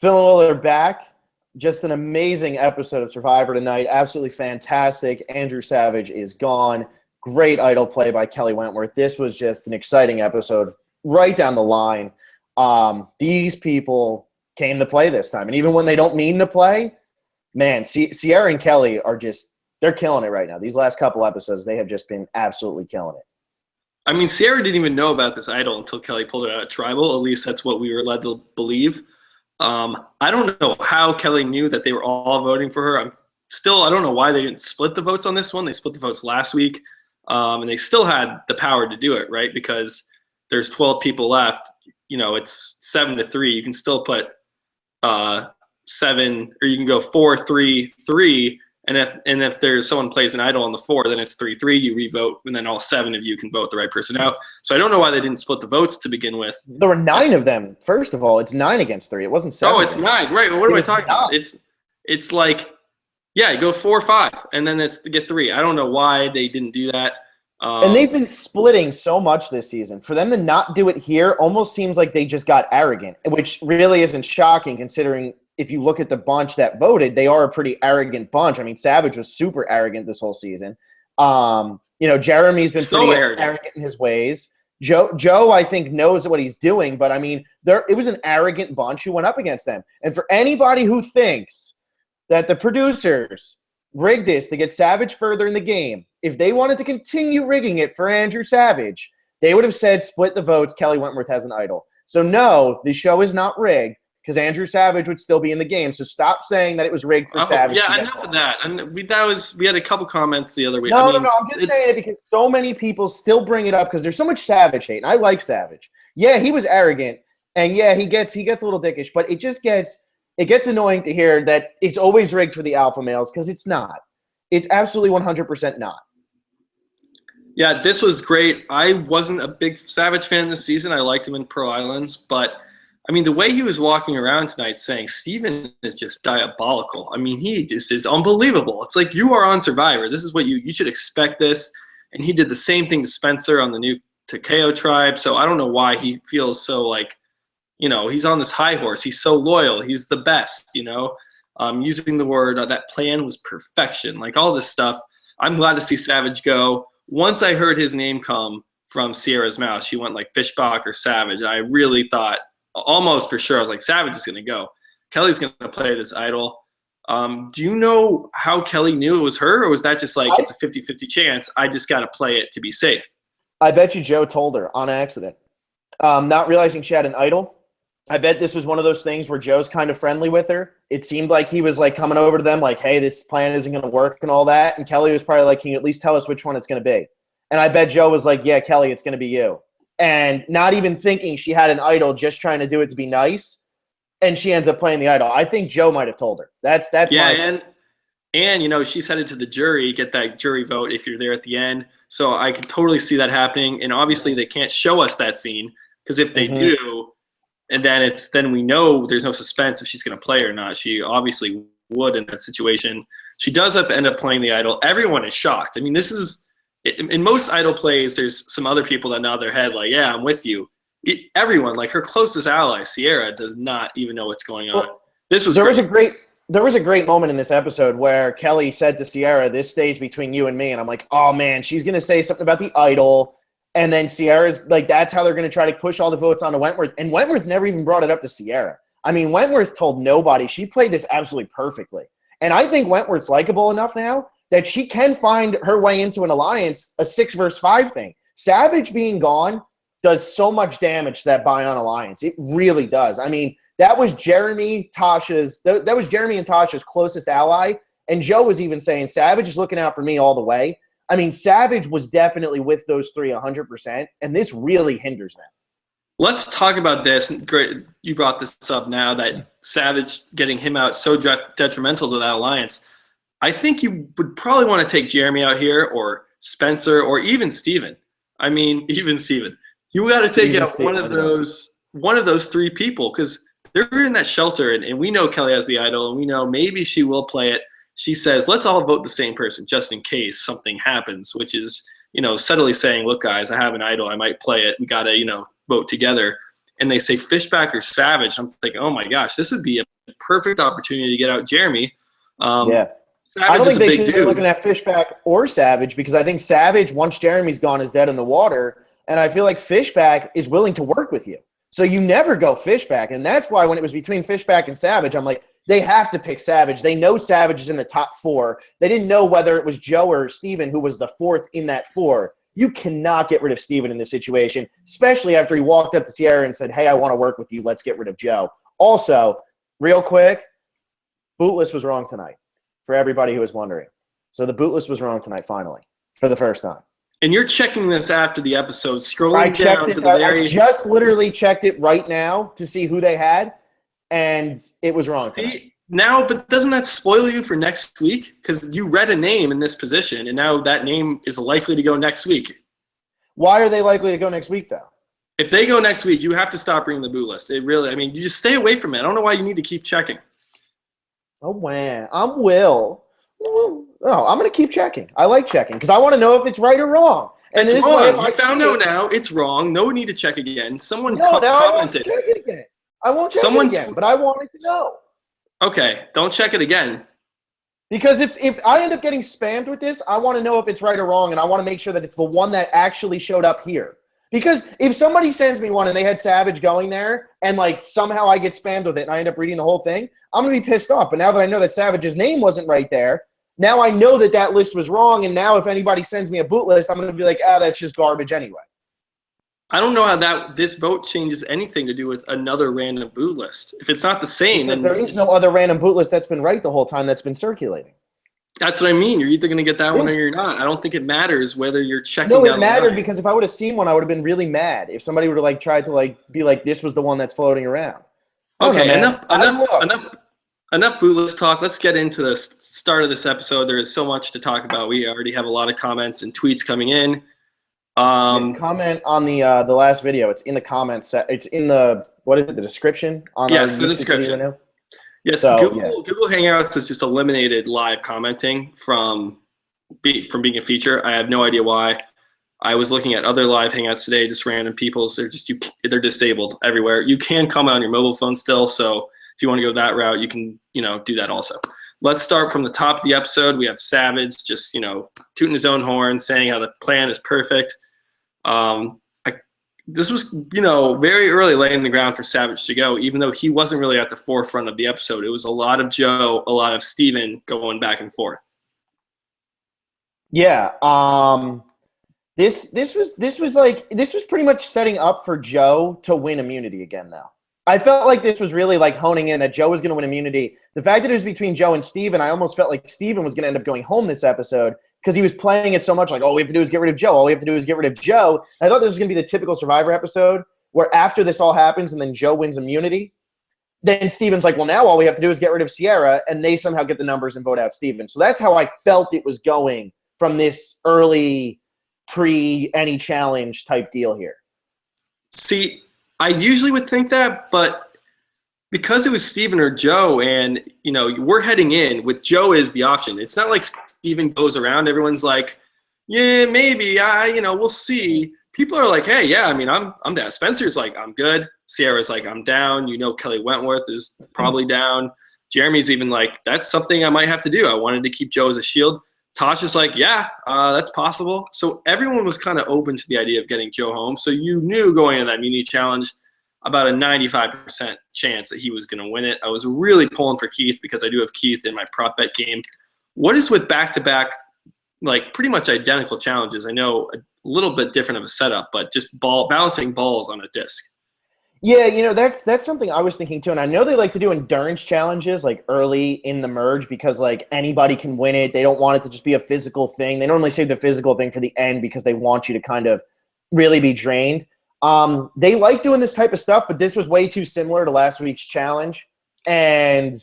Phil and Will are back. Just an amazing episode of Survivor tonight. Absolutely fantastic. Andrew Savage is gone. Great idol play by Kelly Wentworth. This was just an exciting episode right down the line. These people came to play this time. And even when they don't mean to play, man, Sierra and Kelly are just – they're killing it right now. These last couple episodes, they have just been absolutely killing it. I mean, Sierra didn't even know about this idol until Kelly pulled it out of Tribal. At least that's what we were led to believe. I don't know how Kelly knew that they were all voting for her. I don't know why they didn't split the votes on this one. They split the votes last week, and they still had the power to do it, right? Because there's 12 people left. You know, it's 7-3. You can still put 7, or you can go 4-3-3. And if there's someone plays an idol on the 4, then it's 3-3. You revote, and then all 7 of you can vote the right person out. So I don't know why they didn't split the votes to begin with. There were 9 of them. First of all, it's 9 against 3. It wasn't 7. Oh, it's 9. Right. Well, what am I talking about? It's like, yeah, go 4-5, and then it's to get 3. I don't know why they didn't do that. And they've been splitting so much this season. For them to not do it here almost seems like they just got arrogant, which really isn't shocking considering if you look at the bunch that voted, they are a pretty arrogant bunch. I mean, Savage was super arrogant this whole season. Jeremy's been so pretty arrogant in his ways. Joe, I think, knows what he's doing, but I mean, it was an arrogant bunch who went up against them. And for anybody who thinks that the producers rigged this to get Savage further in the game, if they wanted to continue rigging it for Andrew Savage, they would have said split the votes, Kelly Wentworth has an idol. So no, the show is not rigged because Andrew Savage would still be in the game. So stop saying that it was rigged for Savage. Yeah, enough of that. And we had a couple comments the other week. No, I'm just saying it because so many people still bring it up because there's so much Savage hate, and I like Savage. Yeah, he was arrogant, and yeah, he gets a little dickish, but it gets annoying to hear that it's always rigged for the alpha males because it's not. It's absolutely 100% not. Yeah, this was great. I wasn't a big Savage fan this season. I liked him in Pearl Islands, but I mean, the way he was walking around tonight saying Steven is just diabolical. I mean, he just is unbelievable. It's like you are on Survivor. This is what you should expect this. And he did the same thing to Spencer on the new Takeo tribe. So I don't know why he feels so like, you know, he's on this high horse. He's so loyal. He's the best, you know. Using the word, that plan was perfection. Like all this stuff. I'm glad to see Savage go. Once I heard his name come from Sierra's mouth, she went like Fishbach or Savage. I really thought, almost for sure, I was like, Savage is going to go. Kelly's going to play this idol. Do you know how Kelly knew it was her, or was that just like it's a 50-50 chance? I just got to play it to be safe. I bet you Joe told her on accident. Not realizing she had an idol. I bet this was one of those things where Joe's kind of friendly with her. It seemed like he was like coming over to them like, hey, this plan isn't going to work and all that. And Kelly was probably like, can you at least tell us which one it's going to be? And I bet Joe was like, yeah, Kelly, it's going to be you. And not even thinking she had an idol, just trying to do it to be nice. And she ends up playing the idol. I think Joe might have told her. That's yeah, and you know, she's headed to the jury, get that jury vote if you're there at the end. So I could totally see that happening. And obviously they can't show us that scene because if they do, and then we know there's no suspense if she's going to play or not. She obviously would in that situation. She does end up playing the idol. Everyone is shocked. I mean, this is in most idol plays. There's some other people that nod their head like, "Yeah, I'm with you." Everyone, like her closest ally, Sierra, does not even know what's going on. Well, this was there was a great moment in this episode where Kelly said to Sierra, "This stays between you and me," and I'm like, "Oh man, she's going to say something about the idol." And then Sierra's like, that's how they're going to try to push all the votes onto Wentworth. And Wentworth never even brought it up to Sierra. I mean, Wentworth told nobody. She played this absolutely perfectly. And I think Wentworth's likable enough now that she can find her way into an alliance, a 6 versus 5 thing. Savage being gone does so much damage to that Bion alliance. It really does. I mean, that was Jeremy and Tasha's closest ally. And Joe was even saying, Savage is looking out for me all the way. I mean, Savage was definitely with those 3 100%, and this really hinders them. Let's talk about this. Great, you brought this up now that Savage getting him out so detrimental to that alliance. I think you would probably want to take Jeremy out here or Spencer or even Steven. I mean, even Steven. You got to take out one of those 3 people because they're in that shelter, and we know Kelly has the idol, and we know maybe she will play it. She says, let's all vote the same person just in case something happens, which is, you know, subtly saying, look, guys, I have an idol. I might play it. We got to, you know, vote together. and they say Fishback or Savage. I'm thinking, oh my gosh, this would be a perfect opportunity to get out Jeremy. Yeah. Savage I don't think is a they big should be dude. looking at Fishback or Savage because I think Savage, once Jeremy's gone, is dead in the water. And I feel like Fishback is willing to work with you. So you never go Fishback. And that's why when it was between Fishback and Savage, I'm like, they have to pick Savage. They know Savage is in the top 4. They didn't know whether it was Joe or Steven who was the 4th in that 4. You cannot get rid of Steven in this situation, especially after he walked up to Sierra and said, hey, I want to work with you. Let's get rid of Joe. Also, real quick, Bootless was wrong tonight for everybody who was wondering. So the Bootless was wrong tonight, finally, for the first time. And you're checking this after the episode, scrolling I down checked to the very. I just literally checked it right now to see who they had, and it was wrong tonight. Now, but doesn't that spoil you for next week? Because you read a name in this position, and now that name is likely to go next week. Why are they likely to go next week, though? If they go next week, you have to stop bringing the boot list. It really, I mean, you just stay away from it. I don't know why you need to keep checking. Oh, wow. I'm Will. Oh, I'm going to keep checking. I like checking because I want to know if it's right or wrong. And it's this wrong. way, if You found out now. It's wrong. No need to check again. Someone now I won't commented. check it again. I won't check it again, but I wanted to know. Okay, don't check it again. Because if I end up getting spammed with this, I want to know if it's right or wrong, and I want to make sure that it's the one that actually showed up here. Because if somebody sends me one and they had Savage going there, and like somehow I get spammed with it and I end up reading the whole thing, I'm going to be pissed off. But now that I know that Savage's name wasn't right there, now I know that that list was wrong, and now if anybody sends me a boot list, I'm going to be like, that's just garbage anyway. I don't know how this vote changes anything to do with another random boot list. If it's not the same, Because then there is no other random boot list that's been right the whole time that's been circulating. that's what I mean. You're either going to get that one or you're not. I don't think it matters whether you're checking. No, it mattered because if I would have seen one, I would have been really mad. If somebody would have like tried to like be like, this was the one that's floating around. Okay, enough boot list talk. Let's get into the start of this episode. There is so much to talk about. We already have a lot of comments and tweets coming in. Comment on the last video. It's in the comments. It's in the the description on yes, the description. Yes, so, Google Hangouts has just eliminated live commenting from being a feature. I have no idea why. I was looking at other live Hangouts today, just random people's. They're disabled everywhere. You can comment on your mobile phone still, so if you want to go that route, you can do that also. Let's start from the top of the episode. We have Savage just tooting his own horn, saying how the plan is perfect. This was, very early laying the ground for Savage to go, even though he wasn't really at the forefront of the episode. It was a lot of Joe, a lot of Steven going back and forth. Yeah. This was pretty much setting up for Joe to win immunity again, though. I felt like this was really like honing in that Joe was going to win immunity. The fact that it was between Joe and Steven, I almost felt like Steven was going to end up going home this episode because he was playing it so much like, all we have to do is get rid of Joe. All we have to do is get rid of Joe. I thought this was going to be the typical Survivor episode where after this all happens and then Joe wins immunity, then Steven's like, well, now all we have to do is get rid of Sierra, and they somehow get the numbers and vote out Steven. So that's how I felt it was going from this early pre-any challenge type deal here. See, I usually would think that, but because it was Steven or Joe and, we're heading in with Joe as the option. It's not like Steven goes around. Everyone's like, yeah, maybe, we'll see. People are like, hey, yeah, I'm down. Spencer's like, I'm good. Sierra's like, I'm down. Kelly Wentworth is probably down. Jeremy's even like, that's something I might have to do. I wanted to keep Joe as a shield. Tasha's like, yeah, that's possible. So everyone was kind of open to the idea of getting Joe home. So you knew going into that immunity challenge about a 95% chance that he was going to win it. I was really pulling for Keith because I do have Keith in my prop bet game. What is with back-to-back, like pretty much identical challenges? I know a little bit different of a setup, but just balancing balls on a disc. Yeah, that's something I was thinking too. And I know they like to do endurance challenges like early in the merge because like anybody can win it. They don't want it to just be a physical thing. They normally save the physical thing for the end because they want you to kind of really be drained. They like doing this type of stuff, but this was way too similar to last week's challenge. And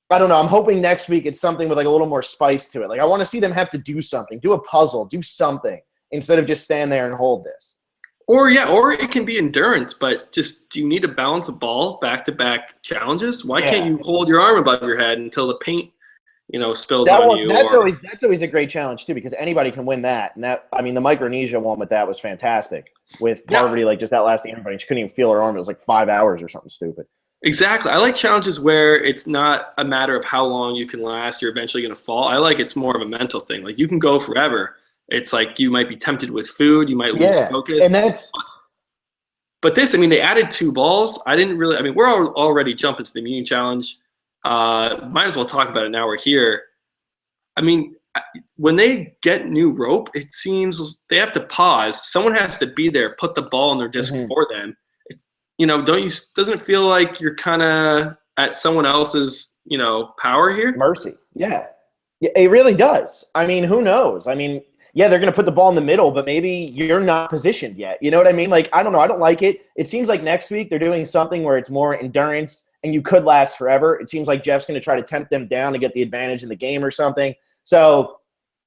I don't know. I'm hoping next week it's something with like a little more spice to it. Like I want to see them have to do something, do a puzzle, do something instead of just stand there and hold this. Or it can be endurance, but just do you need to balance a ball back-to-back challenges? Why can't you hold your arm above your head until the paint, spills That on one, you. that's always a great challenge too, because anybody can win that. And the Micronesia one with that was fantastic. With Parvati just outlasting everybody, she couldn't even feel her arm. It was like 5 hours or something stupid. Exactly. I like challenges where it's not a matter of how long you can last. You're eventually going to fall. I like it's more of a mental thing. Like you can go forever. It's like you might be tempted with food. You might lose focus. And But this, they added 2 balls. I didn't really. We're already jumping to the immunity challenge. Might as well talk about it now we're here. When they get new rope, it seems they have to pause. Someone has to be there, put the ball in their disc for them. Doesn't it feel like you're kind of at someone else's, power here? Mercy. Yeah, it really does. Who knows? They're going to put the ball in the middle, but maybe you're not positioned yet. You know what I mean? Like, I don't know. I don't like it. It seems like next week they're doing something where it's more endurance and you could last forever. It seems like Jeff's going to try to tempt them down to get the advantage in the game or something. So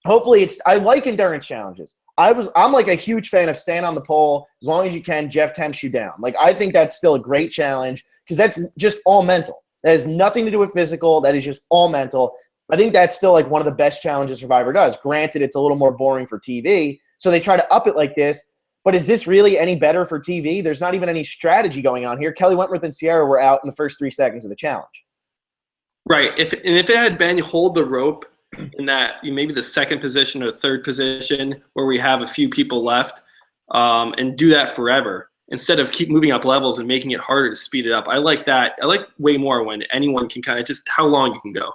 hopefully I like endurance challenges. I'm like a huge fan of stand on the pole. As long as you can, Jeff tempts you down. Like, I think that's still a great challenge because that's just all mental. That has nothing to do with physical. That is just all mental. I think that's still like one of the best challenges Survivor does. Granted, it's a little more boring for TV, so they try to up it like this. But is this really any better for TV? There's not even any strategy going on here. Kelly Wentworth and Sierra were out in the first 3 seconds of the challenge. Right. If it had been hold the rope in that maybe the second position or third position where we have a few people left, and do that forever instead of keep moving up levels and making it harder to speed it up. I like that. I like way more when anyone can kind of just how long you can go.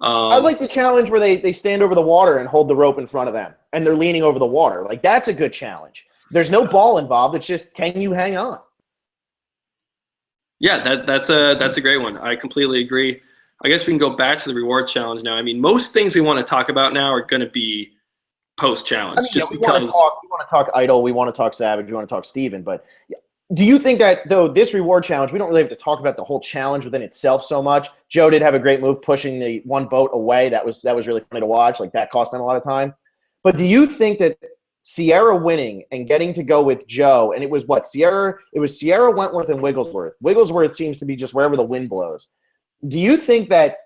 I like the challenge where they stand over the water and hold the rope in front of them, and they're leaning over the water. Like, that's a good challenge. There's no ball involved. It's just, can you hang on? Yeah, that's a great one. I completely agree. I guess we can go back to the reward challenge now. Most things we want to talk about now are going to be post-challenge, because we want to talk Idol, we want to talk Savage, we want to talk Steven, but do you think that, though, this reward challenge, we don't really have to talk about the whole challenge within itself so much? Joe did have a great move pushing the one boat away. That was really funny to watch. Like, that cost them a lot of time. But do you think that Sierra winning and getting to go with Joe, and it was Sierra, Wentworth, and Wigglesworth. Wigglesworth seems to be just wherever the wind blows. Do you think that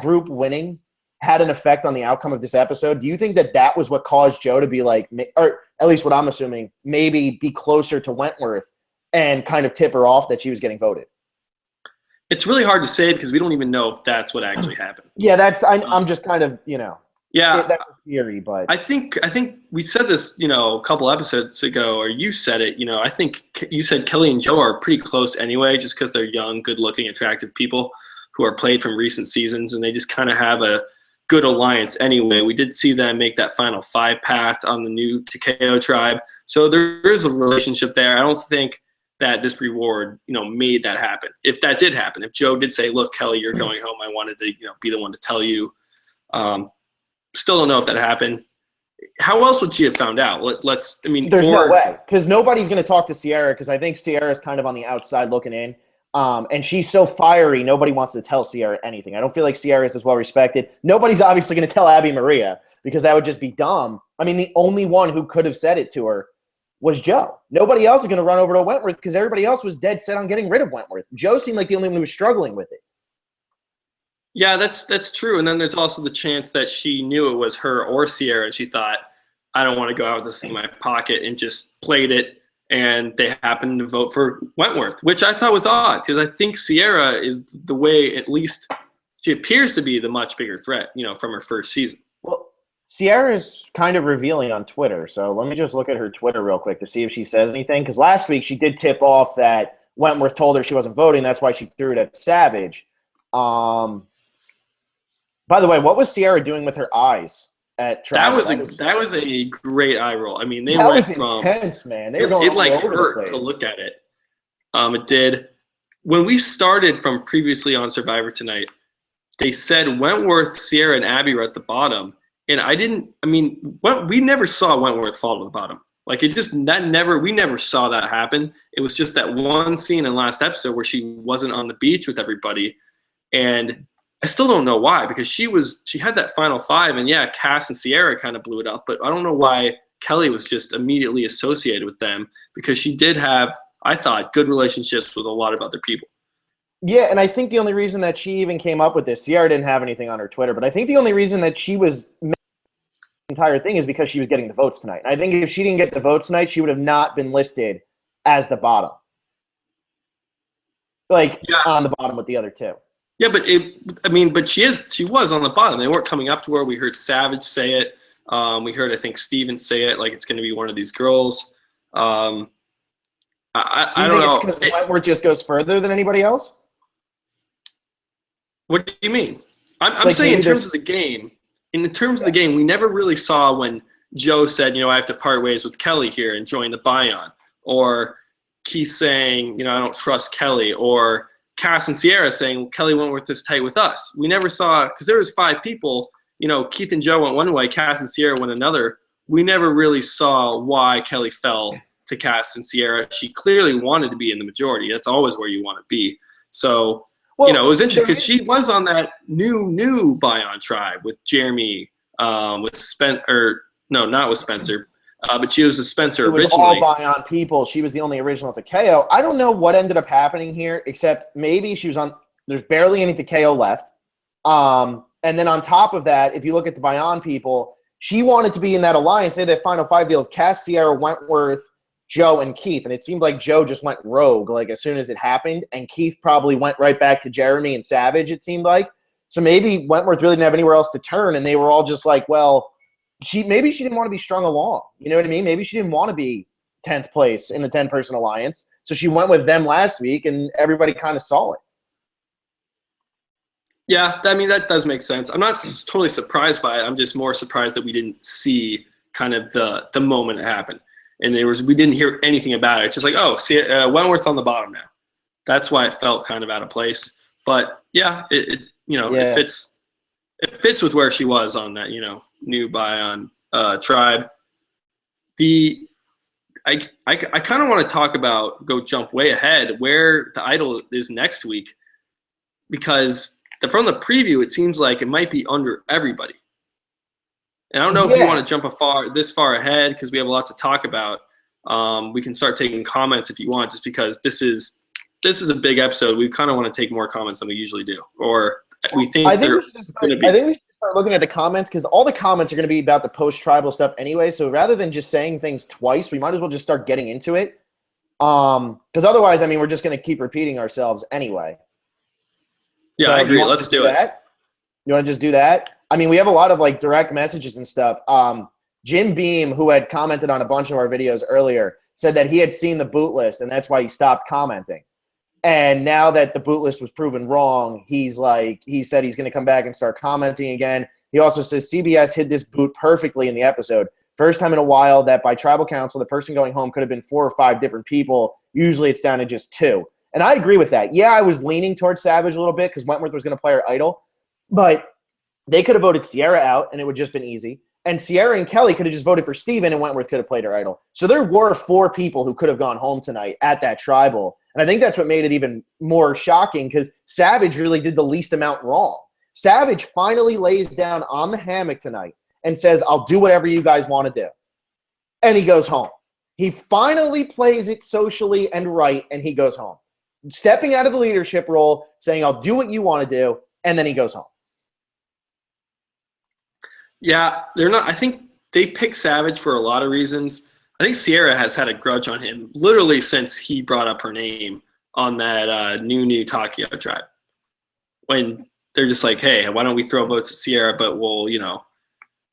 group winning had an effect on the outcome of this episode? Do you think that was what caused Joe to be like, or at least what I'm assuming, maybe be closer to Wentworth and kind of tip her off that she was getting voted? It's really hard to say because we don't even know if that's what actually happened. Yeah, I'm just kind of, Yeah, that's a theory, but I think we said this, a couple episodes ago, or you said it. I think you said Kelly and Joe are pretty close anyway, just because they're young, good-looking, attractive people who are played from recent seasons, and they just kind of have a good alliance anyway. We did see them make that final 5 pact on the new Takeo tribe, so there is a relationship there. I don't think that this reward, made that happen. If that did happen, if Joe did say, "Look, Kelly, you're going home. I wanted to, be the one to tell you." Still don't know if that happened. How else would she have found out? There's no way, because nobody's going to talk to Sierra, because I think Sierra's kind of on the outside looking in. And she's so fiery, nobody wants to tell Sierra anything. I don't feel like Sierra is as well respected. Nobody's obviously going to tell Abby Maria, because that would just be dumb. The only one who could have said it to her was Joe. Nobody else is going to run over to Wentworth, because everybody else was dead set on getting rid of Wentworth. Joe seemed like the only one who was struggling with it. Yeah, that's true. And then there's also the chance that she knew it was her or Sierra, and she thought, I don't want to go out with this thing in my pocket, and just played it, and they happened to vote for Wentworth, which I thought was odd, because I think Sierra is the way, at least she appears to be, the much bigger threat, from her first season. Well, Sierra is kind of revealing on Twitter, so let me just look at her Twitter real quick to see if she says anything, because last week she did tip off that Wentworth told her she wasn't voting. That's why she threw it at Savage. By the way, what was Sierra doing with her eyes at Travis? That was a great eye roll. They that went was from intense, man. They were going it like all over the hurt place to look at it. It did. When we started from previously on Survivor Tonight, they said Wentworth, Sierra, and Abby were at the bottom, and we never saw Wentworth fall to the bottom. We never saw that happen. It was just that one scene in last episode where she wasn't on the beach with everybody, and I still don't know why, because she had that final 5, and yeah, Cass and Sierra kind of blew it up, but I don't know why Kelly was just immediately associated with them, because she did have, I thought, good relationships with a lot of other people. Yeah, and I think the only reason that she even came up with this, Sierra didn't have anything on her Twitter, but I think the only reason that she was making the entire thing is because she was getting the votes tonight. And I think if she didn't get the votes tonight, she would have not been listed as the bottom. On the bottom with the other two. Yeah, but she was on the bottom. They weren't coming up to her. We heard Savage say it. We heard, I think, Steven say it, like it's going to be one of these girls. I don't know. It's because Wentworth just goes further than anybody else? What do you mean? I'm saying in terms of the game. In terms of the game, we never really saw when Joe said, I have to part ways with Kelly here and join the Bion. Or Keith saying, I don't trust Kelly. Or Cass and Sierra saying, Kelly Wentworth is tight with us. We never saw, because there was 5 people, Keith and Joe went one way, Cass and Sierra went another. We never really saw why Kelly fell to Cass and Sierra. She clearly wanted to be in the majority. That's always where you want to be. So, it was interesting because she was on that new Bion tribe with Jeremy, with Spencer, not with Spencer, but she was with Spencer originally. All Bion people. She was the only original Takeo. I don't know what ended up happening here, except maybe she was on. There's barely any Takeo left. And then on top of that, if you look at the Bion people, she wanted to be in that alliance. They had that final 5 deal of Cass, Sierra, Wentworth, Joe, and Keith. And it seemed like Joe just went rogue as soon as it happened. And Keith probably went right back to Jeremy and Savage, it seemed like. So maybe Wentworth really didn't have anywhere else to turn. And they were all just like, well, maybe she didn't want to be strung along. You know what I mean? Maybe she didn't want to be 10th place in the 10-person alliance. So she went with them last week, and everybody kind of saw it. Yeah, that does make sense. I'm not totally surprised by it. I'm just more surprised that we didn't see kind of the moment it happened. And we didn't hear anything about it. It's just like, Wentworth on the bottom now. That's why it felt kind of out of place. But yeah, it fits. It fits with where she was on that new Bion tribe. I kind of want to jump way ahead where the idol is next week, because from the preview it seems like it might be under everybody. And I don't know if you want to jump this far ahead because we have a lot to talk about. We can start taking comments if you want, just because this is a big episode. We kind of want to take more comments than we usually do, or we think they're going to be. I think we should start looking at the comments, because all the comments are going to be about the post-tribal stuff anyway. So rather than just saying things twice, we might as well just start getting into it. Because otherwise, we're just going to keep repeating ourselves anyway. Yeah, I agree. Let's do it. You want to just do that? We have a lot of direct messages and stuff. Jim Beam, who had commented on a bunch of our videos earlier, said that he had seen the boot list and that's why he stopped commenting. And now that the boot list was proven wrong, he said he's going to come back and start commenting again. He also says CBS hid this boot perfectly in the episode. First time in a while that by tribal council, the person going home could have been 4 or 5 different people. Usually it's down to just 2. And I agree with that. Yeah, I was leaning towards Savage a little bit because Wentworth was going to play her idol. But they could have voted Sierra out, and it would have just been easy. And Sierra and Kelly could have just voted for Steven, and Wentworth could have played her idol. So there were 4 people who could have gone home tonight at that tribal. And I think that's what made it even more shocking, because Savage really did the least amount wrong. Savage finally lays down on the hammock tonight and says, I'll do whatever you guys want to do. And he goes home. He finally plays it socially and right, and he goes home. Stepping out of the leadership role, saying, I'll do what you want to do, and then he goes home. Yeah, they're not. I think they picked Savage for a lot of reasons. I think Sierra has had a grudge on him literally since he brought up her name on that new Takeo tribe. When they're just like, hey, why don't we throw votes at Sierra, but we'll,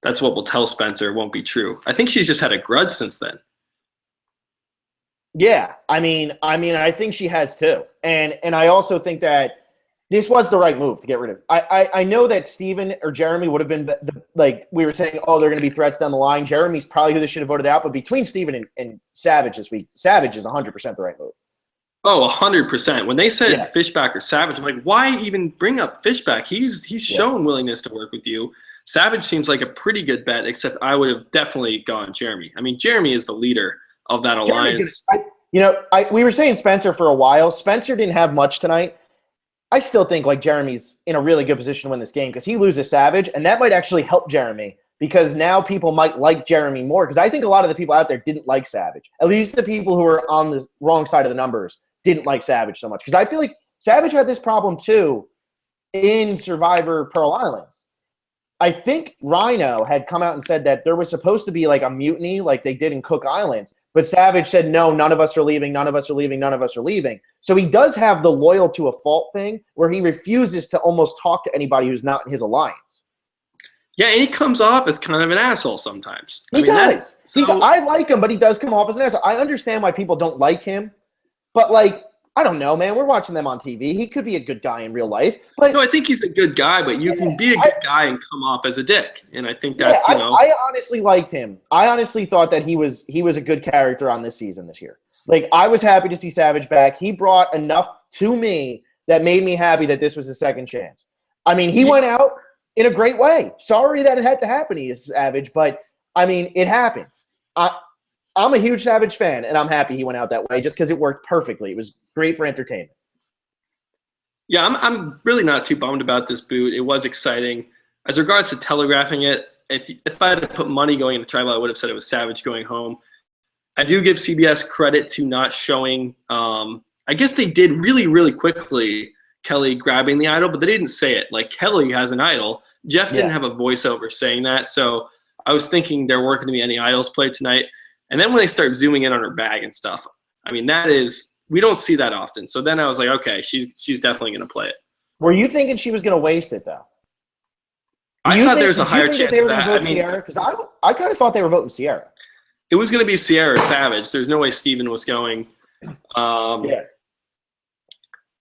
that's what we'll tell Spencer. It won't be true. I think she's just had a grudge since then. Yeah, I think she has too. And I also think that this was the right move to get rid of. I know that Steven or Jeremy would have been, we were saying, they're going to be threats down the line. Jeremy's probably who they should have voted out. But between Steven and Savage this week, Savage is 100% the right move. Oh, 100%. When they said Fishback or Savage, I'm like, why even bring up Fishback? He's shown willingness to work with you. Savage seems like a pretty good bet, except I would have definitely gone Jeremy. Jeremy is the leader of that alliance. We were saying Spencer for a while. Spencer didn't have much tonight. I still think Jeremy's in a really good position to win this game because he loses Savage, and that might actually help Jeremy because now people might like Jeremy more, because I think a lot of the people out there didn't like Savage. At least the people who are on the wrong side of the numbers didn't like Savage so much, because I feel like Savage had this problem too in Survivor Pearl Islands. I think Rhino had come out and said that there was supposed to be like a mutiny like they did in Cook Islands, but Savage said, no, none of us are leaving, none of us are leaving, none of us are leaving. So he does have the loyal to a fault thing where he refuses to almost talk to anybody who's not in his alliance. Yeah, and he comes off as kind of an asshole sometimes. He does. I like him, but he does come off as an asshole. I understand why people don't like him, but like, I don't know, man. We're watching them on TV. He could be a good guy in real life. But no, I think he's a good guy, but you can be a good guy and come off as a dick. And I think that's, I honestly liked him. I honestly thought that he was a good character on this season this year. Like, I was happy to see Savage back. He brought enough to me that made me happy that this was a second chance. I mean, he went out in a great way. Sorry that it had to happen to you, Savage, but, I mean, it happened. I'm a huge Savage fan, and I'm happy he went out that way just because it worked perfectly. It was great for entertainment. Yeah, I'm really not too bummed about this boot. It was exciting. As regards to telegraphing it, if I had to put money going into Tribal, I would have said it was Savage going home. I do give CBS credit to not showing I guess they did really, really quickly Kelly grabbing the idol, but they didn't say it. Like, Kelly has an idol. Jeff didn't have a voiceover saying that, so I was thinking there weren't going to be any idols played tonight. And then when they start zooming in on her bag and stuff, I mean, we don't see that often. So then I was like, okay, she's definitely going to play it. Were you thinking she was going to waste it, though? I thought there was a higher chance of that. I mean, because I kind of thought they were voting Sierra. It was going to be Sierra or Savage. There's no way Steven was going. Yeah.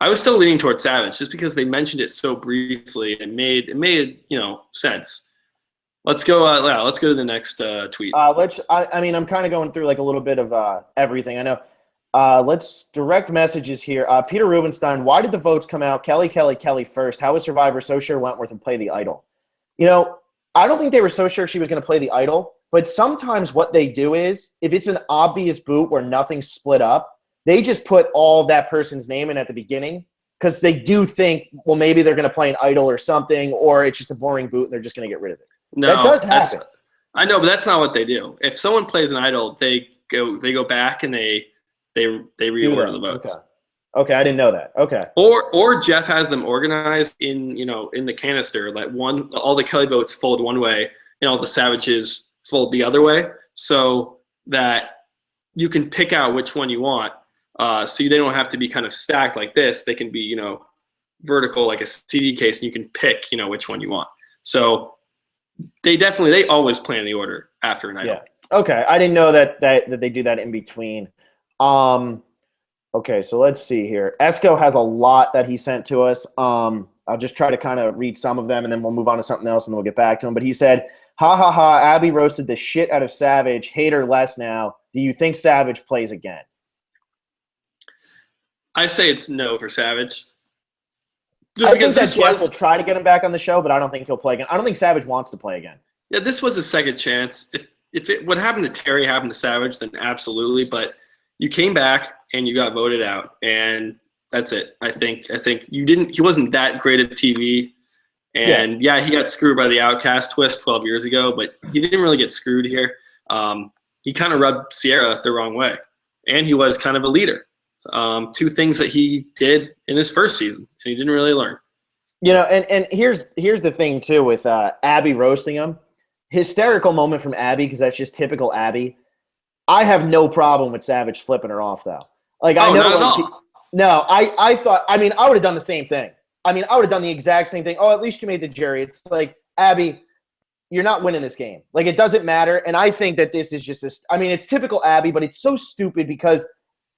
I was still leaning towards Savage just because they mentioned it so briefly. It made sense. Let's go. Let's go to the next tweet. I mean, I'm kind of going through like a little bit of everything. I know. Let's direct messages here. Peter Rubenstein, why did the votes come out? Kelly first. How was Survivor so sure Wentworth would play the idol? You know, I don't think they were so sure she was going to play the idol. But sometimes what they do is, if it's an obvious boot where nothing's split up, they just put all that person's name in at the beginning because they do think, well, maybe they're going to play an idol or something, or it's just a boring boot and they're just going to get rid of it. No, that does happen. I know, but that's not what they do. If someone plays an idol, they go back and they reorder the votes. Okay, I didn't know that. Okay. Or Jeff has them organized in the canister, like all the Kelly votes fold one way and all the Savages fold the other way, so that you can pick out which one you want. So they don't have to be kind of stacked like this. They can be, vertical like a CD case, and you can pick, which one you want. So they always plan the order after an idol. Yeah. Okay. I didn't know that they do that in between. Okay, so let's see here. Esco has a lot that he sent to us. I'll just try to kind of read some of them, and then we'll move on to something else, and then we'll get back to him. But he said, ha, ha, ha, Abby roasted the shit out of Savage. Hate her less now. Do you think Savage plays again? I say it's no for Savage. I think that Jeff will try to get him back on the show, but I don't think he'll play again. I don't think Savage wants to play again. Yeah, this was a second chance. If what happened to Terry happened to Savage, then absolutely. But you came back and you got voted out, and that's it. I think you didn't. He wasn't that great at TV, and yeah, he got screwed by the Outcast twist 12 years ago, but he didn't really get screwed here. He kind of rubbed Sierra the wrong way, and he was kind of a leader. Two things that he did in his first season, and he didn't really learn. And here's the thing too with Abby roasting him. Hysterical moment from Abby, because that's just typical Abby. I have no problem with Savage flipping her off though. Like I know, not at all. No, I thought. I mean, I would have done the same thing. I mean, I would have done the exact same thing. Oh, at least you made the jury. It's like, Abby, you're not winning this game. Like, it doesn't matter. And I think that this is just this. I mean, it's typical Abby, but it's so stupid because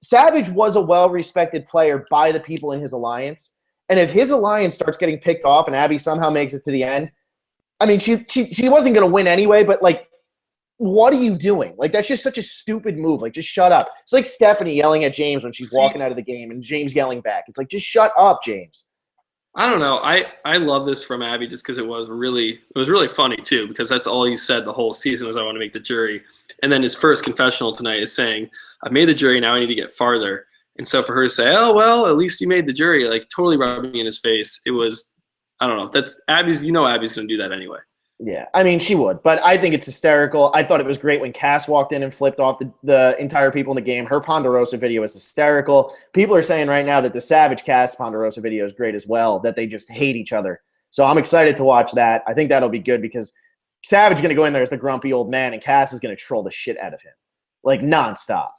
Savage was a well-respected player by the people in his alliance. And if his alliance starts getting picked off and Abby somehow makes it to the end, I mean, she wasn't going to win anyway, but, like, what are you doing? Like, that's just such a stupid move. Like, just shut up. It's like Stephanie yelling at James when she's walking out of the game and James yelling back. It's like, just shut up, James. I don't know. I love this from Abby just because it was really funny too, because that's all he said the whole season was I want to make the jury. And then his first confessional tonight is saying, I've made the jury, now I need to get farther. And so for her to say, oh, well, at least you made the jury, like totally rubbing in his face. It was, I don't know. That's Abby's, Abby's going to do that anyway. Yeah, I mean, she would, but I think it's hysterical. I thought it was great when Cass walked in and flipped off the entire people in the game. Her Ponderosa video is hysterical. People are saying right now that the Savage Cass Ponderosa video is great as well, that they just hate each other. So I'm excited to watch that. I think that'll be good because Savage is going to go in there as the grumpy old man, and Cass is going to troll the shit out of him, like nonstop.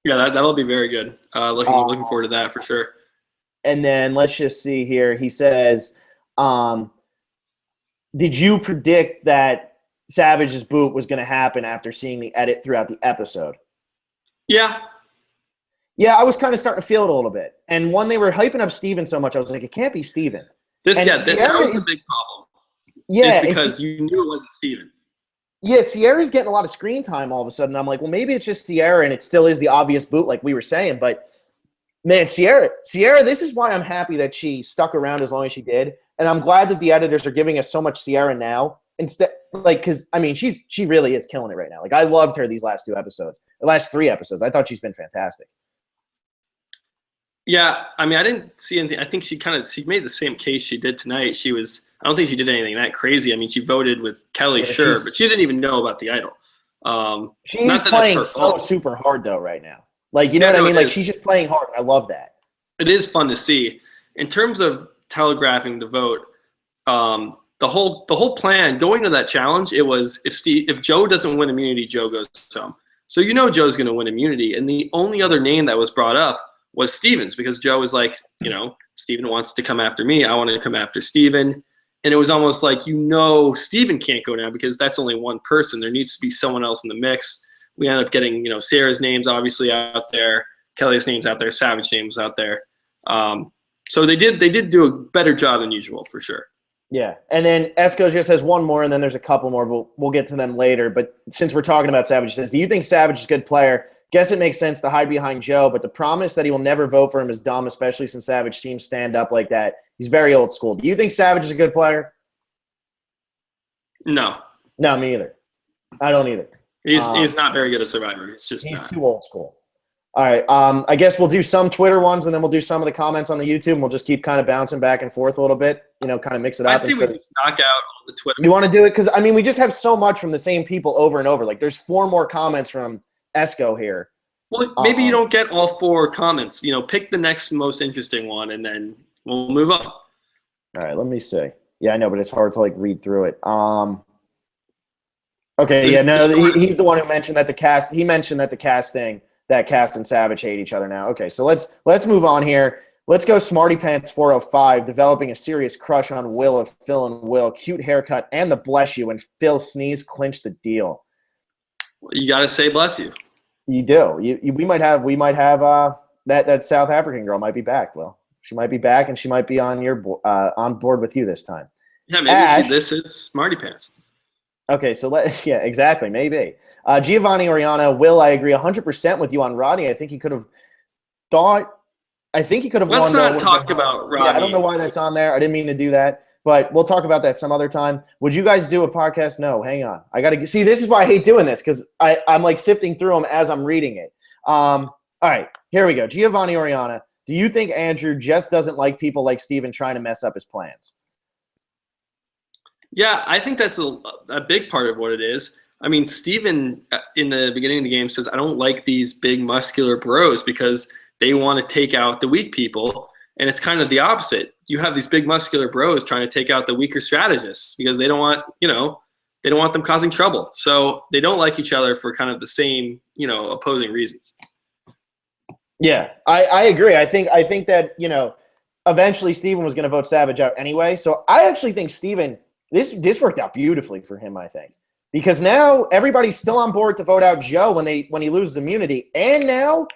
Yeah, that'll be very good. Looking forward to that for sure. And then let's just see here. He says, did you predict that Savage's boot was going to happen after seeing the edit throughout the episode? Yeah. Yeah, I was kind of starting to feel it a little bit. And when they were hyping up Steven so much, I was like, it can't be Steven. That was the big problem. Yeah. Because you knew it wasn't Steven. Yeah, Sierra's getting a lot of screen time all of a sudden. I'm like, well, maybe it's just Sierra and it still is the obvious boot like we were saying. But, man, Sierra, this is why I'm happy that she stuck around as long as she did. And I'm glad that the editors are giving us so much Sierra now. Instead, like, because, I mean, she really is killing it right now. Like, I loved her these last 3 episodes. I thought she's been fantastic. Yeah, I mean, I didn't see anything. I think she made the same case she did tonight. I don't think she did anything that crazy. I mean, she voted with Kelly, sure, but she didn't even know about the idol. She's playing so super hard, though, right now. Like, you know what I mean? Like, she's just playing hard. I love that. It is fun to see. In terms of telegraphing the vote, the whole plan going to that challenge, it was if Joe doesn't win immunity, Joe goes home. So Joe's going to win immunity, and the only other name that was brought up was Steven's, because Joe was like, Steven wants to come after me, I want to come after Steven. And it was almost like, Steven can't go now because that's only one person. There needs to be someone else in the mix. We end up getting, Sarah's name's obviously out there, Kelly's name's out there, Savage name's out there. So they did do a better job than usual for sure. Yeah, and then Esco just has one more, and then there's a couple more, but we'll get to them later. But since we're talking about Savage, he says, do you think Savage is a good player? Guess it makes sense to hide behind Joe, but the promise that he will never vote for him is dumb, especially since Savage seems stand up like that. He's very old school. Do you think Savage is a good player? No. No, me either. I don't either. He's not very good at Survivor. He's too old school. All right. I guess we'll do some Twitter ones, and then we'll do some of the comments on the YouTube, and we'll just keep kind of bouncing back and forth a little bit, kind of mix it up. I see we just knock out all the Twitter. You want to do it? Because, I mean, we just have so much from the same people over and over. Like, there's 4 more comments from Esco here. Well, maybe you don't get all 4 comments. Pick the next most interesting one, and then we'll move on. All right, let me see. Yeah, I know, but it's hard to, read through it. Okay, yeah, no, he's the one who mentioned that he mentioned that the cast thing, that Cast and Savage hate each other now. Okay, so let's move on here. Let's go Smarty Pants 405, developing a serious crush on Will of Phil and Will. Cute haircut and the bless you, and Phil sneeze clinched the deal. You got to say bless you. You do. We might have that South African girl might be back. Well, she might be back, and she might be on on board with you this time. Yeah, maybe this is Smarty Pants. Okay, so yeah, exactly, maybe. Giovanni Oriana, Will, I agree 100% with you on Rodney. I think he could have won. Let's not talk about Rodney. Yeah, I don't know why that's on there. I didn't mean to do that, but we'll talk about that some other time. Would you guys do a podcast? No, hang on. I got to see. This is why I hate doing this, because I'm sifting through them as I'm reading it. All right, here we go. Giovanni Oriana, do you think Andrew just doesn't like people like Steven trying to mess up his plans? Yeah, I think that's a big part of what it is. I mean, Steven, in the beginning of the game, says, I don't like these big muscular bros because they want to take out the weak people. And it's kind of the opposite. You have these big muscular bros trying to take out the weaker strategists because they don't want them causing trouble. So they don't like each other for kind of the same, opposing reasons. Yeah, I agree. I think that, eventually Steven was going to vote Savage out anyway. So I actually think Steven, this worked out beautifully for him, I think. Because now everybody's still on board to vote out Joe when he loses immunity. And now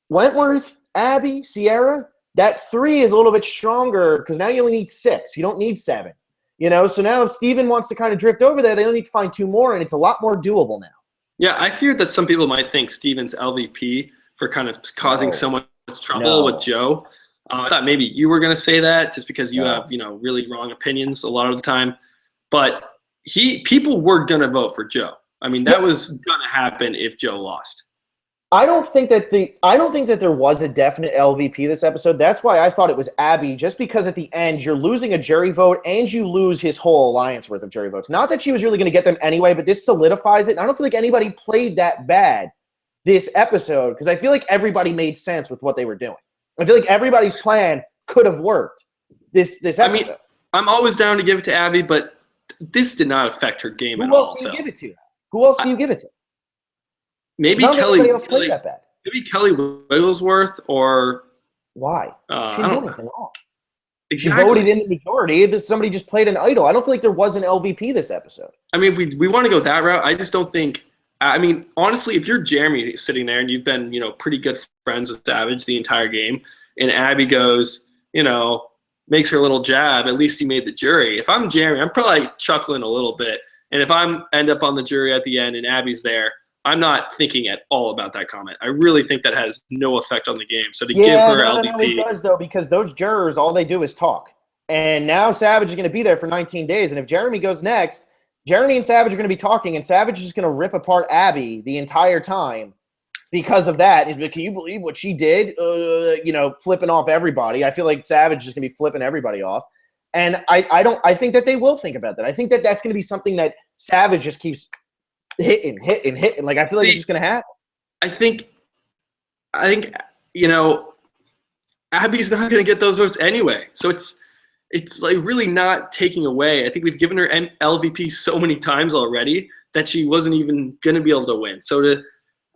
Wentworth, Abby, Sierra, that 3 is a little bit stronger because now you only need 6. You don't need 7. So now if Steven wants to kind of drift over there, they only need to find 2 more, and it's a lot more doable now. Yeah, I feared that some people might think Steven's LVP for kind of causing so much trouble with Joe. I thought maybe you were going to say that just because you have, really wrong opinions a lot of the time. But people were going to vote for Joe. I mean, that was going to happen if Joe lost. I don't think that there was a definite LVP this episode. That's why I thought it was Abby, just because at the end you're losing a jury vote and you lose his whole alliance worth of jury votes. Not that she was really going to get them anyway, but this solidifies it. And I don't feel like anybody played that bad this episode because I feel like everybody made sense with what they were doing. I feel like everybody's plan could have worked this episode. I mean, I'm always down to give it to Abby, but this did not affect her game at all. Who else do you give it to? Who else do you give it to? Maybe Kelly Wigglesworth or why? She didn't do anything wrong. Exactly. She voted in the majority. Somebody just played an idol. I don't feel like there was an LVP this episode. I mean, if we want to go that route, I just don't think. I mean, honestly, if you're Jeremy sitting there and you've been, pretty good friends with Savage the entire game, and Abby goes, makes her little jab, at least he made the jury. If I'm Jeremy, I'm probably chuckling a little bit. And if I'm end up on the jury at the end and Abby's there, I'm not thinking at all about that comment. I really think that has no effect on the game. So to give her LVP. No, it does, though, because those jurors, all they do is talk. And now Savage is going to be there for 19 days. And if Jeremy goes next, Jeremy and Savage are going to be talking, and Savage is just going to rip apart Abby the entire time because of that. He's like, can you believe what she did? Flipping off everybody. I feel like Savage is going to be flipping everybody off. And I think that they will think about that. I think that that's going to be something that Savage just keeps hitting. Like, I feel like it's just going to happen. I think, Abby's not going to get those votes anyway. So it's like really not taking away. I think we've given her LVP so many times already that she wasn't even going to be able to win. So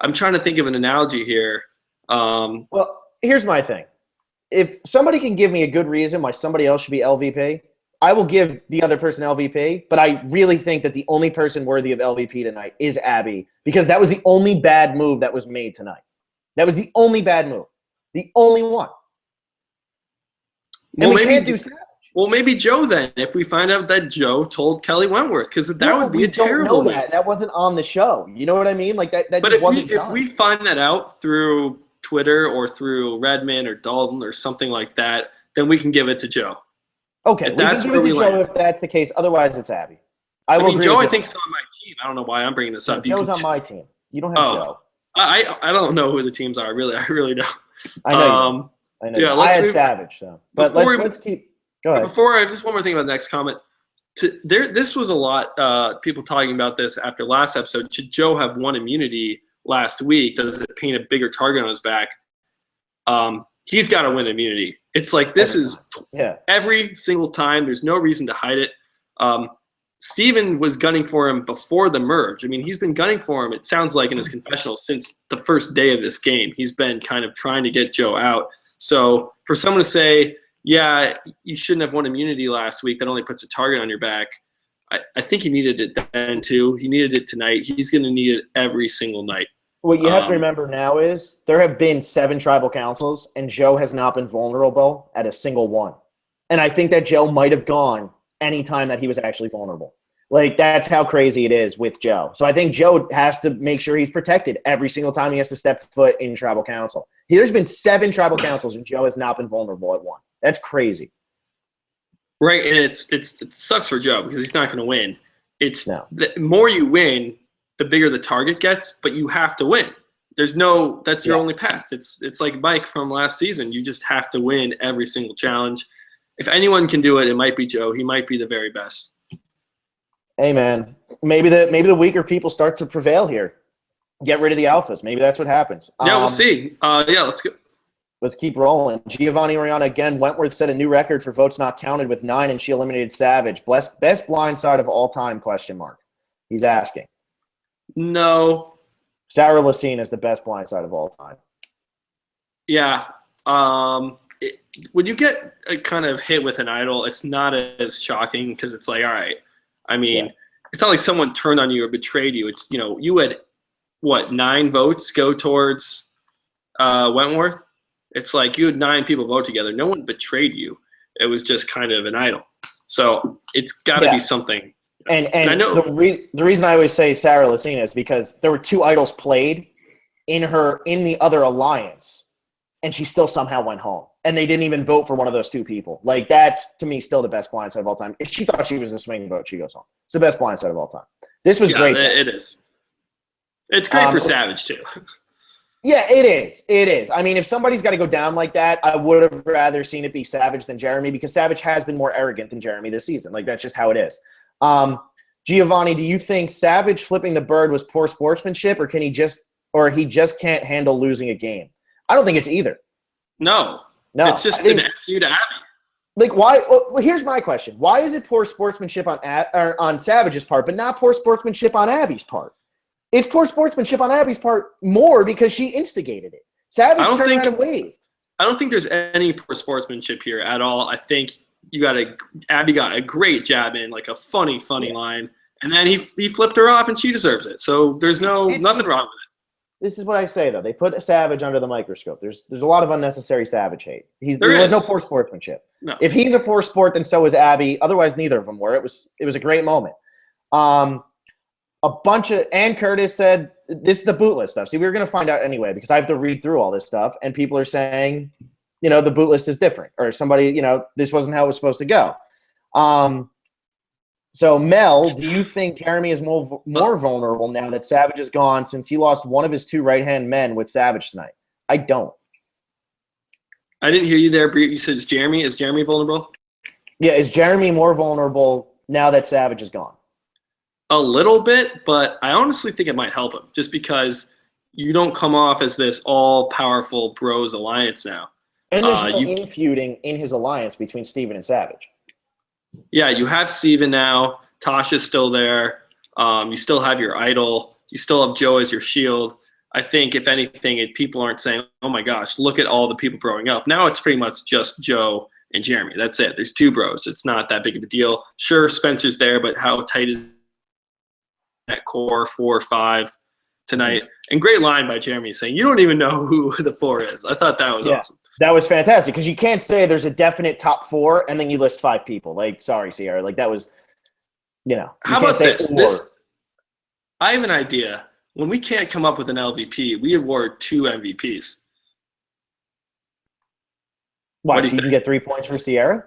I'm trying to think of an analogy here. Well, here's my thing. If somebody can give me a good reason why somebody else should be LVP, I will give the other person LVP, but I really think that the only person worthy of LVP tonight is Abby, because that was the only bad move that was made tonight. That was the only bad move. The only one. And we can't do Savage. Well, maybe Joe then, if we find out that Joe told Kelly Wentworth, because that would be a terrible move. That wasn't on the show. You know what I mean? Like that but if we find that out through Twitter or through Redmond or Dalton or something like that, then we can give it to Joe. Okay, that's where we land. If that's the case. Otherwise, it's Abby. I mean, Joe, I think, is on my team. I don't know why I'm bringing this up. Joe's on my team. You don't have Joe. I don't know who the teams are. I really don't. I know. I know. Yeah, I had Savage, though. But let's keep. Go ahead. Before just one more thing about the next comment. This was a lot. People talking about this after last episode. Should Joe have won immunity last week? Does it paint a bigger target on his back? He's got to win immunity. It's like this is every single time. There's no reason to hide it. Steven was gunning for him before the merge. I mean, he's been gunning for him, it sounds like, in his confessional since the first day of this game. He's been kind of trying to get Joe out. So for someone to say, yeah, you shouldn't have won immunity last week, that only puts a target on your back, I think he needed it then too. He needed it tonight. He's going to need it every single night. What you have to remember now is there have been 7 tribal councils, and Joe has not been vulnerable at a single one. And I think that Joe might have gone any time that he was actually vulnerable. Like, that's how crazy it is with Joe. So I think Joe has to make sure he's protected every single time he has to step foot in tribal council. There's been 7 tribal councils, and Joe has not been vulnerable at one. That's crazy. Right, and it sucks for Joe because he's not going to win. The more you win, the bigger the target gets, but you have to win. That's your only path. It's like Mike from last season. You just have to win every single challenge. If anyone can do it, it might be Joe. He might be the very best. Hey, man, maybe the weaker people start to prevail here. Get rid of the alphas. Maybe that's what happens. Yeah, we'll see. Let's go. Let's keep rolling. Giovanni Oriana again. Wentworth set a new record for votes not counted with 9, and she eliminated Savage. Best blind side of all time? ? He's asking. No. Sarah Lacine is the best blind side of all time. Yeah. When you get a kind of hit with an idol, it's not as shocking because it's like, all right. I mean, It's not like someone turned on you or betrayed you. It's, you had, 9 votes go towards Wentworth? It's like you had 9 people vote together. No one betrayed you. It was just kind of an idol. So it's got to be something. And I know the reason I always say Sarah Lacina is because there were 2 idols played in the other alliance, and she still somehow went home. And they didn't even vote for one of those 2 people. Like, that's, to me, still the best blindside of all time. If she thought she was a swing vote, she goes home. It's the best blindside of all time. This was great. It is. It's great for Savage, too. Yeah, it is. It is. I mean, if somebody's got to go down like that, I would have rather seen it be Savage than Jeremy because Savage has been more arrogant than Jeremy this season. Like, that's just how it is. Giovanni, do you think Savage flipping the bird was poor sportsmanship, or he just can't handle losing a game? I don't think it's either. No. It's just an F you to Abby. Like, why? Well, here's my question. Why is it poor sportsmanship on Savage's part, but not poor sportsmanship on Abby's part? It's poor sportsmanship on Abby's part more because she instigated it. Savage turned around and waved. I don't think there's any poor sportsmanship here at all. I think Abby got a great jab in, like a funny line, and then he flipped her off, and she deserves it. So there's nothing wrong with it. This is what I say, though. They put Savage under the microscope. There's a lot of unnecessary Savage hate. There was no poor sportsmanship. No. If he's a poor sport, then so is Abby. Otherwise, neither of them were. It was a great moment. Ann Curtis said, this is the bootless stuff. See, we were going to find out anyway because I have to read through all this stuff, and people are saying, the boot list is different, or somebody, this wasn't how it was supposed to go. So, Mel, do you think Jeremy is more vulnerable now that Savage is gone since he lost one of his two right-hand men with Savage tonight? I don't. I didn't hear you there, Bree. You said, is Jeremy vulnerable? Yeah, is Jeremy more vulnerable now that Savage is gone? A little bit, but I honestly think it might help him just because you don't come off as this all-powerful bros alliance now. And there's no infeuding in his alliance between Steven and Savage. Yeah, you have Steven now. Tasha's still there. You still have your idol. You still have Joe as your shield. I think, if anything, people aren't saying, oh, my gosh, look at all the people growing up. Now it's pretty much just Joe and Jeremy. That's it. There's two bros. It's not that big of a deal. Sure, Spencer's there, but how tight is that core 4 or 5 tonight? And great line by Jeremy saying, you don't even know who the 4 is. I thought that was awesome. That was fantastic because you can't say there's a definite top 4 and then you list 5 people. Like, sorry, Sierra. Like, that was, How about this? I have an idea. When we can't come up with an LVP, we award 2 MVPs. Why, so you can get 3 points for Sierra?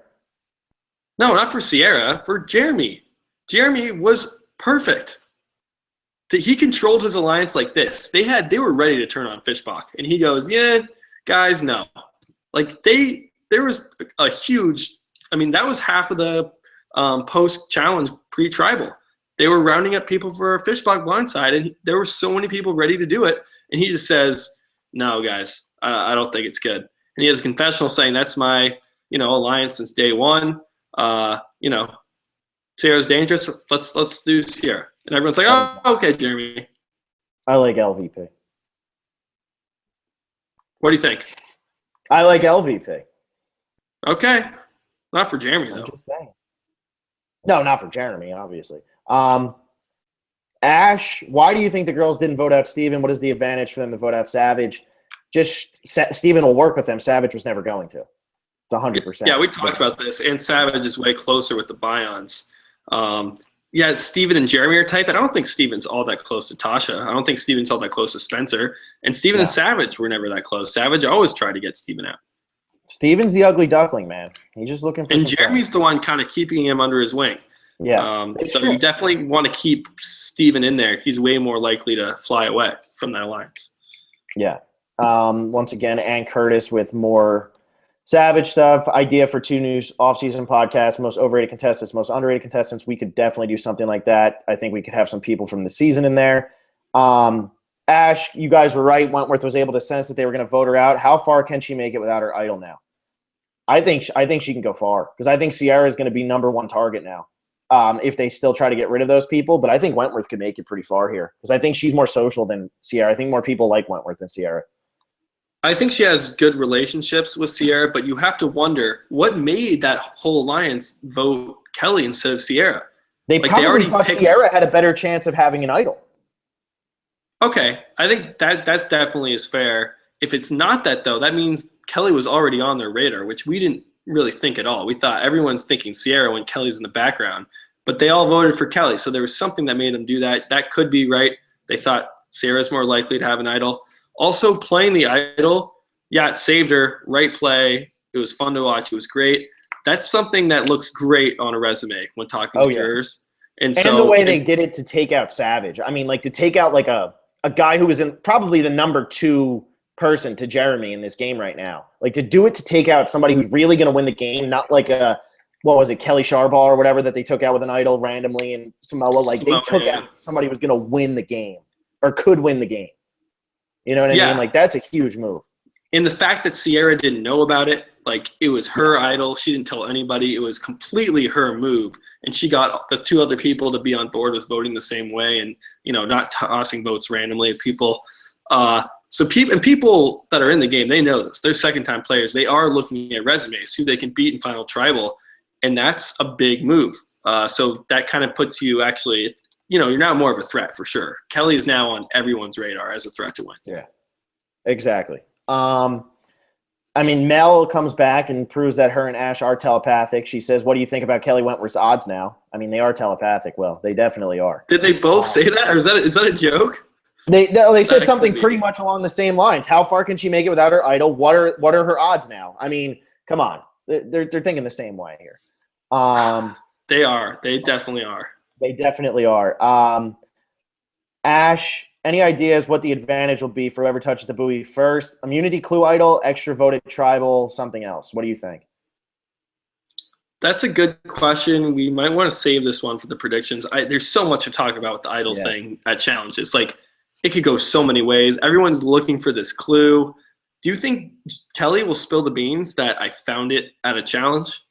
No, not for Sierra. For Jeremy. Jeremy was perfect. He controlled his alliance like this. They were ready to turn on Fishbach, and he goes, "Yeah, guys, no." Like there was a huge. I mean, that was half of the post-challenge pre-tribal. They were rounding up people for a Fishbach blindside, and there were so many people ready to do it, and he just says, "No, guys, I don't think it's good." And he has a confessional saying, "That's my alliance since day one. Sierra's dangerous. Let's do Sierra." And everyone's like, "Oh, okay, Jeremy." I like LVP. What do you think? I like LVP. Okay. Not for Jeremy, though. No, not for Jeremy, obviously. Ash, why do you think the girls didn't vote out Steven? What is the advantage for them to vote out Savage? Just Steven will work with them. Savage was never going to. It's 100%. Yeah, we talked about this, and Savage is way closer with the Bions. Yeah, Steven and Jeremy are tight, but I don't think Steven's all that close to Tasha. I don't think Steven's all that close to Spencer. And Steven and Savage were never that close. Savage always tried to get Steven out. Steven's the ugly duckling, man. He's just looking for And Jeremy's the one kind of keeping him under his wing. Yeah. So you definitely want to keep Steven in there. He's way more likely to fly away from that alliance. Yeah. Once again, Ann Curtis with more Savage stuff. Idea for 2 new off-season podcasts, most overrated contestants, most underrated contestants. We could definitely do something like that. I think we could have some people from the season in there. Ash, you guys were right. Wentworth was able to sense that they were going to vote her out. How far can she make it without her idol now? I think she can go far because I think Sierra is going to be number 1 target now. If they still try to get rid of those people, but I think Wentworth could make it pretty far here because I think she's more social than Sierra. I think more people like Wentworth than Sierra. I think she has good relationships with Sierra, but you have to wonder what made that whole alliance vote Kelly instead of Sierra. They probably thought Sierra had a better chance of having an idol. Okay, I think that definitely is fair. If it's not that, though, that means Kelly was already on their radar, which we didn't really think at all. We thought everyone's thinking Sierra when Kelly's in the background, but they all voted for Kelly, so there was something that made them do that. That could be right. They thought Sierra's more likely to have an idol. Also, playing the idol, yeah, it saved her. Right play. It was fun to watch. It was great. That's something that looks great on a resume when talking to jurors. And so the way they did it to take out Savage. I mean, like to take out like a a guy who was in probably the number 2 person to Jeremy in this game right now. Like, to do it to take out somebody who's really going to win the game, not like what was it, Kelly Sharbaugh or whatever that they took out with an idol randomly in Samoa. Like, they took out somebody who was going to win the game or could win the game. You know what I mean? Like, that's a huge move. And the fact that Sierra didn't know about it, like, it was her idol. She didn't tell anybody. It was completely her move. And she got the 2 other people to be on board with voting the same way and, not tossing votes randomly at people. So people that are in the game, they know this. They're second-time players. They are looking at resumes, who they can beat in Final Tribal, and that's a big move. So that kind of puts you actually, you're now more of a threat for sure. Kelly is now on everyone's radar as a threat to win. Yeah, exactly. Mel comes back and proves that her and Ash are telepathic. She says, what do you think about Kelly Wentworth's odds now? They are telepathic. Well, they definitely are. Did they both say that, or is that a joke? They said something pretty much along the same lines. How far can she make it without her idol? What are her odds now? Come on. They're thinking the same way here. They are. They definitely are. They definitely are. Ash, any ideas what the advantage will be for whoever touches the buoy first? Immunity clue idol, extra voted tribal, something else. What do you think? That's a good question. We might want to save this one for the predictions. There's so much to talk about with the idol thing at challenges. Like, it could go so many ways. Everyone's looking for this clue. Do you think Kelly will spill the beans that I found it at a challenge?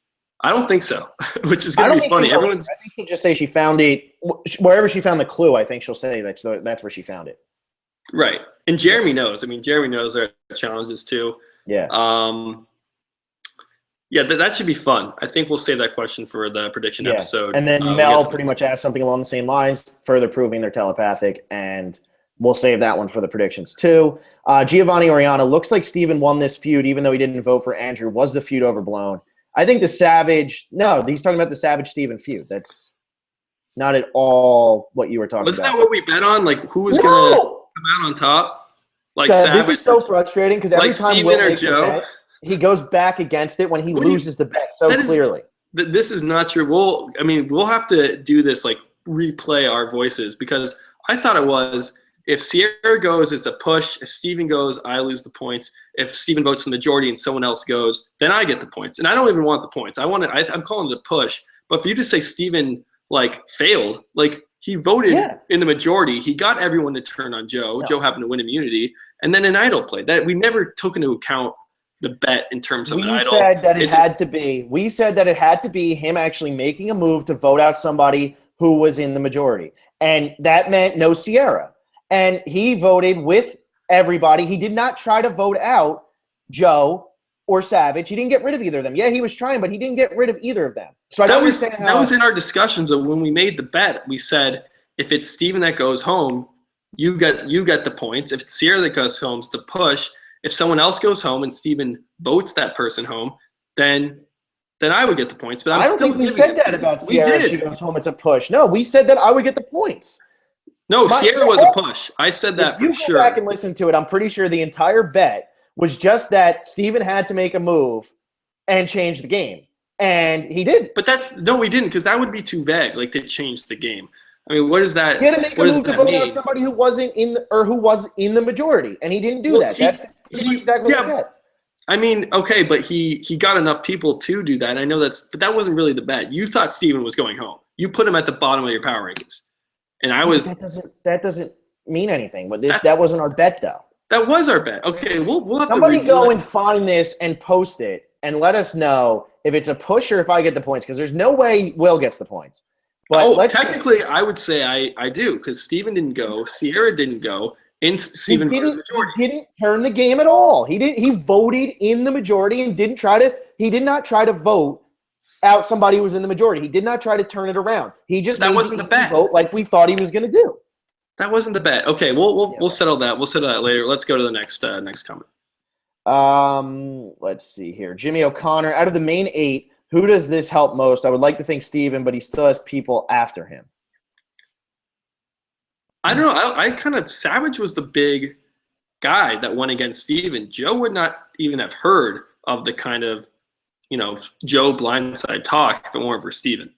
I don't think so, which is going to be funny. I think she'll just say she found it wherever she found the clue. I think she'll say that's where she found it. Right. And Jeremy knows. Jeremy knows there are challenges too. Yeah. That should be fun. I think we'll save that question for the prediction episode. And then Mel pretty much asked something along the same lines, further proving they're telepathic, and we'll save that one for the predictions too. Giovanni Oriana, looks like Steven won this feud, even though he didn't vote for Andrew. Was the feud overblown? I think he's talking about the Savage Steven feud. That's not at all what you were talking about. Wasn't that what we bet on? Like, who was going to come out on top? Like, Savage. This is so frustrating because every time Steven or Joe, bet, he goes back against it when he loses the bet so clearly. This is not true. We'll have to do this, like, replay our voices, because I thought it was, if Sierra goes, it's a push. If Steven goes, I lose the points. If Steven votes the majority and someone else goes, then I get the points. And I don't even want the points. I'm calling it a push. But for you to say Steven, failed, he voted in the majority. He got everyone to turn on Joe. Joe happened to win immunity. And then an idol played. That we never took into account the bet in terms of an idol. We said that it had to be him actually making a move to vote out somebody who was in the majority. And that meant no Sierra. And he voted with everybody. He did not try to vote out Joe or Savage. He didn't get rid of either of them. Yeah, he was trying, but he didn't get rid of either of them. So that was in our discussions of when we made the bet. We said, if it's Steven that goes home, you get the points. If it's Sierra that goes home, it's the push. If someone else goes home and Steven votes that person home, then I would get the points. But I don't think we said that about Sierra. If she goes home, it's a push. No, we said that I would get the points. No, Sierra was a push. I said that for sure. If you go back and listen to it, I'm pretty sure the entire bet was just that Steven had to make a move and change the game. And he didn't. But we didn't, because that would be too vague, to change the game. What is that? He had to make a move to vote out somebody who wasn't who was in the majority, and he didn't do that. That's exactly what he said. Okay, but he got enough people to do that. I know but that wasn't really the bet. You thought Steven was going home. You put him at the bottom of your power rankings. And that doesn't mean anything. But that wasn't our bet, though. That was our bet. Okay, we'll have somebody go and find this and post it and let us know if it's a push or if I get the points, because there's no way Will gets the points. But technically, I would say I do, because Steven didn't go, Sierra didn't go, and Steven voted the majority. He didn't turn the game at all. He voted in the majority and did not try to vote out somebody who was in the majority. He did not try to turn it around. He just wasn't the bet. Vote like we thought he was going to do. That wasn't the bet. Okay, we'll settle that. We'll settle that later. Let's go to the next comment. Let's see here. Jimmy O'Connor, out of the main 8, who does this help most? I would like to think Steven, but he still has people after him. I don't know. Savage was the big guy that went against Steven. Joe would not even have heard of the kind of Joe blindside talk if it weren't for Steven.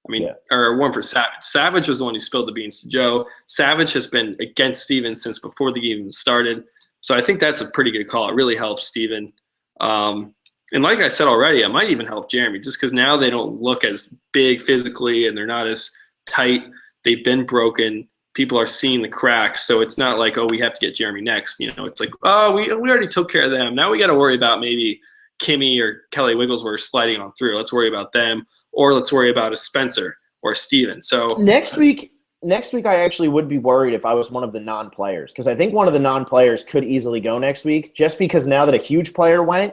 I mean, Yeah. or one for Savage. Savage was the one who spilled the beans to Joe. Savage has been against Steven since before the game even started. So I think that's a pretty good call. It really helps Steven. And like I said already, it might even help Jeremy just because now they don't look as big physically and they're not as tight. They've been broken. People are seeing the cracks. So it's not like, oh, we have to get Jeremy next. You know, it's like, oh, we already took care of them. Now we got to worry about maybe Kimmy or Kelly Wigglesworth sliding on through. Let's worry about them. Or let's worry about a Spencer or Steven. So next week I actually would be worried if I was one of the non-players because I think one of the non-players could easily go next week just because now that a huge player went,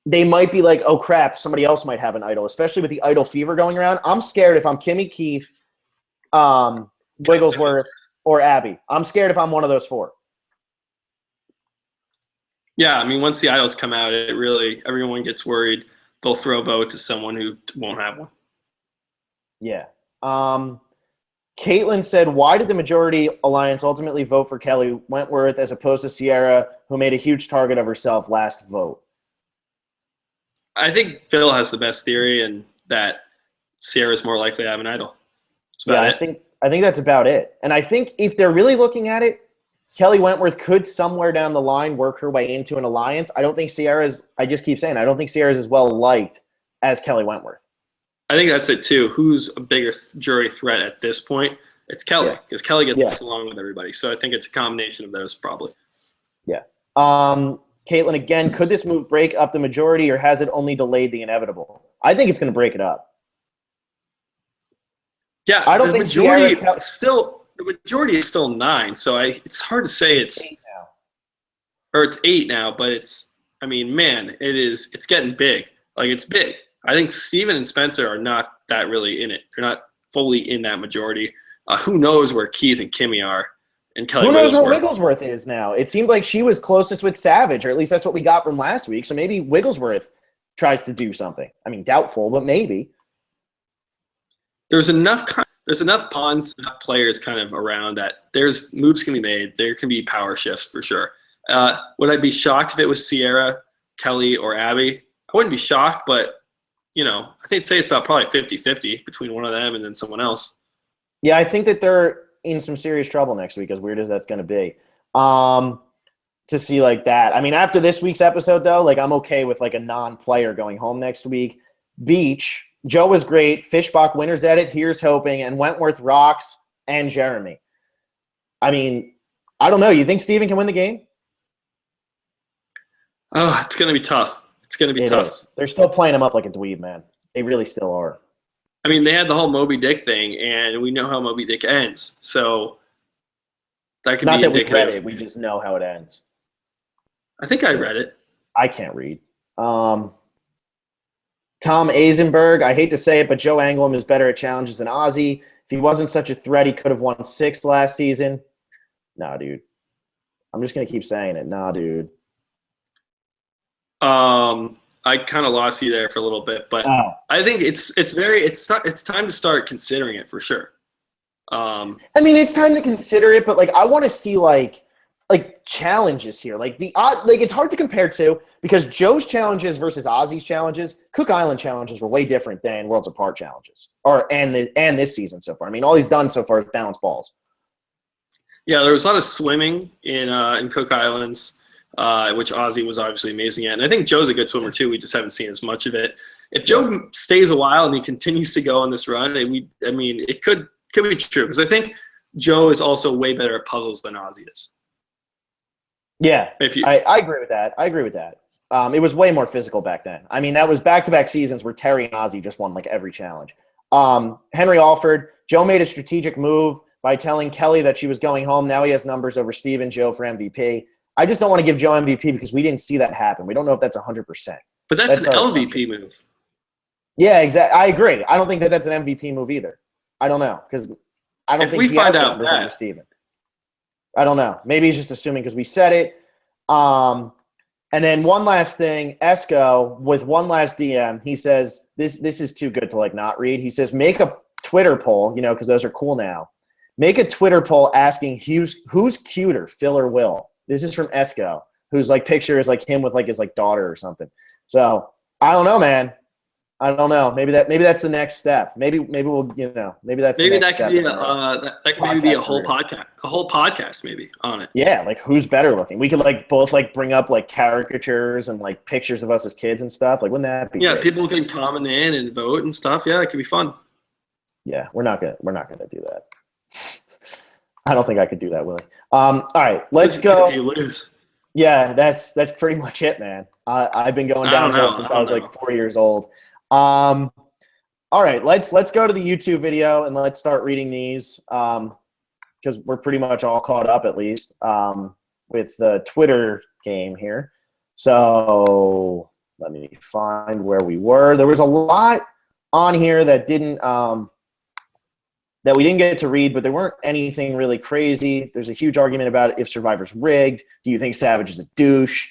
they might be like, oh, crap, somebody else might have an idol, especially with the idol fever going around. I'm scared if I'm Kimmy, Keith, Wigglesworth, or Abby. I'm scared if I'm one of those four. Yeah, I mean, once the idols come out, it really everyone gets worried. They'll throw a vote to someone who won't have one. Yeah. Caitlin said, why did the majority alliance ultimately vote for Kelly Wentworth as opposed to Sierra, who made a huge target of herself last vote? I think Phil has the best theory, and that Sierra's more likely to have an idol. I think that's about it. And I think if they're really looking at it, Kelly Wentworth could somewhere down the line work her way into an alliance. I don't think Sierra's – I just keep saying I don't think Sierra's as well liked as Kelly Wentworth. I think that's it too. Who's a bigger jury threat at this point? It's Kelly because Kelly gets along with everybody. So I think it's a combination of those probably. Yeah. Caitlin, again, could this move break up the majority or has it only delayed the inevitable? I think it's going to break it up. Yeah, I don't think the majority is still 9, so it's hard to say it's 8 now. Or it's 8 now, but it's it's getting big. Like it's big. I think Steven and Spencer are not that really in it. They're not fully in that majority. Who knows where Keith and Kimmy are and Kelly Who knows Wigglesworth. where Wigglesworth is now? It seemed like she was closest with Savage, or at least that's what we got from last week. So maybe Wigglesworth tries to do something. I mean, doubtful, but maybe. There's enough pawns, enough players kind of around that there's moves can be made. There can be power shifts for sure. Would I be shocked if it was Sierra, Kelly, or Abby? I wouldn't be shocked, but I think I'd say it's about probably 50-50 between one of them and then someone else. Yeah, I think that they're in some serious trouble next week, as weird as that's going to be. To see like that. I mean, after this week's episode, though, like I'm okay with like a non-player going home next week. Beach, Joe was great. Fishbach winners at it. Here's hoping. And Wentworth rocks and Jeremy. I mean, I don't know. You think Steven can win the game? Oh, it's going to be tough. It's going to be tough. Is. They're still playing him up like a dweeb, man. They really still are. I mean, they had the whole Moby Dick thing, and we know how Moby Dick ends. So that could be indicative. Not that we read it. We just know how it ends. I think I read it. I can't read. Tom Azenberg, I hate to say it, but Joe Anglim is better at challenges than Ozzy. If he wasn't such a threat, he could have won 6 last season. Nah, dude. I'm just going to keep saying it. Nah, dude. I kind of lost you there for a little bit, but I think it's time to start considering it for sure. I mean, it's time to consider it, but like I want to see like challenges here. Like it's hard to compare to because Joe's challenges versus Ozzy's challenges, Cook Island challenges were way different than Worlds Apart challenges and this season so far. I mean, all he's done so far is balance balls. Yeah, there was a lot of swimming in Cook Islands. Which Ozzy was obviously amazing at. And I think Joe's a good swimmer too. We just haven't seen as much of it. If Joe stays a while and he continues to go on this run, it could be true. Because I think Joe is also way better at puzzles than Ozzy is. Yeah, I agree with that. It was way more physical back then. I mean, that was back-to-back seasons where Terry and Ozzy just won like every challenge. Henry Alford, Joe made a strategic move by telling Kelly that she was going home. Now he has numbers over Steve and Joe for MVP. I just don't want to give Joe MVP because we didn't see that happen. We don't know if that's 100%. But that's an LVP move. Yeah, exactly. I agree. I don't think that that's an MVP move either. I don't know because I don't think we find out that Steven. I don't know. Maybe he's just assuming because we said it. And then one last thing, Esco with one last DM. He says this is too good to like not read. He says make a Twitter poll, because those are cool now. Make a Twitter poll asking who's cuter, Phil or Will. This is from Esco, whose like picture is like him with like his like daughter or something. So I don't know, man. I don't know. Maybe that's the next step. Maybe we'll maybe that's the Maybe next that could step be in our that could maybe be a podcast whole career. podcast maybe on it. Yeah, like who's better looking? We could like both like bring up like caricatures and like pictures of us as kids and stuff. Like, wouldn't that be Yeah, great? people can comment in and vote and stuff. Yeah, it could be fun. Yeah, we're not gonna do that. I don't think I could do that, Willie. All right, let's go. You lose. Yeah, that's pretty much it, man. I've been going I don't downhill know. since I I don't was like know. 4 years old. All right, let's go to the YouTube video and let's start reading these because we're pretty much all caught up at least with the Twitter game here. So let me find where we were. There was a lot on here that we didn't get to read, but there weren't anything really crazy. There's a huge argument about if Survivor's rigged. Do you think Savage is a douche?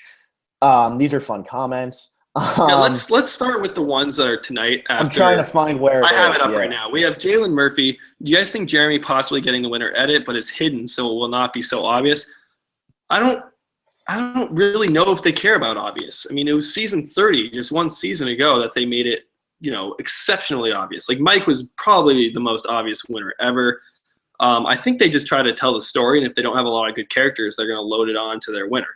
These are fun comments. Yeah, let's start with the ones that are tonight. After I'm trying to find where I have it up right now. We have Jalen Murphy. Do you guys think Jeremy possibly getting the winner edit, but is hidden so it will not be so obvious? I don't really know if they care about obvious. I mean, it was season 30, just one season ago, that they made it, exceptionally obvious. Like Mike was probably the most obvious winner ever. I think they just try to tell the story, and if they don't have a lot of good characters, they're going to load it on to their winner.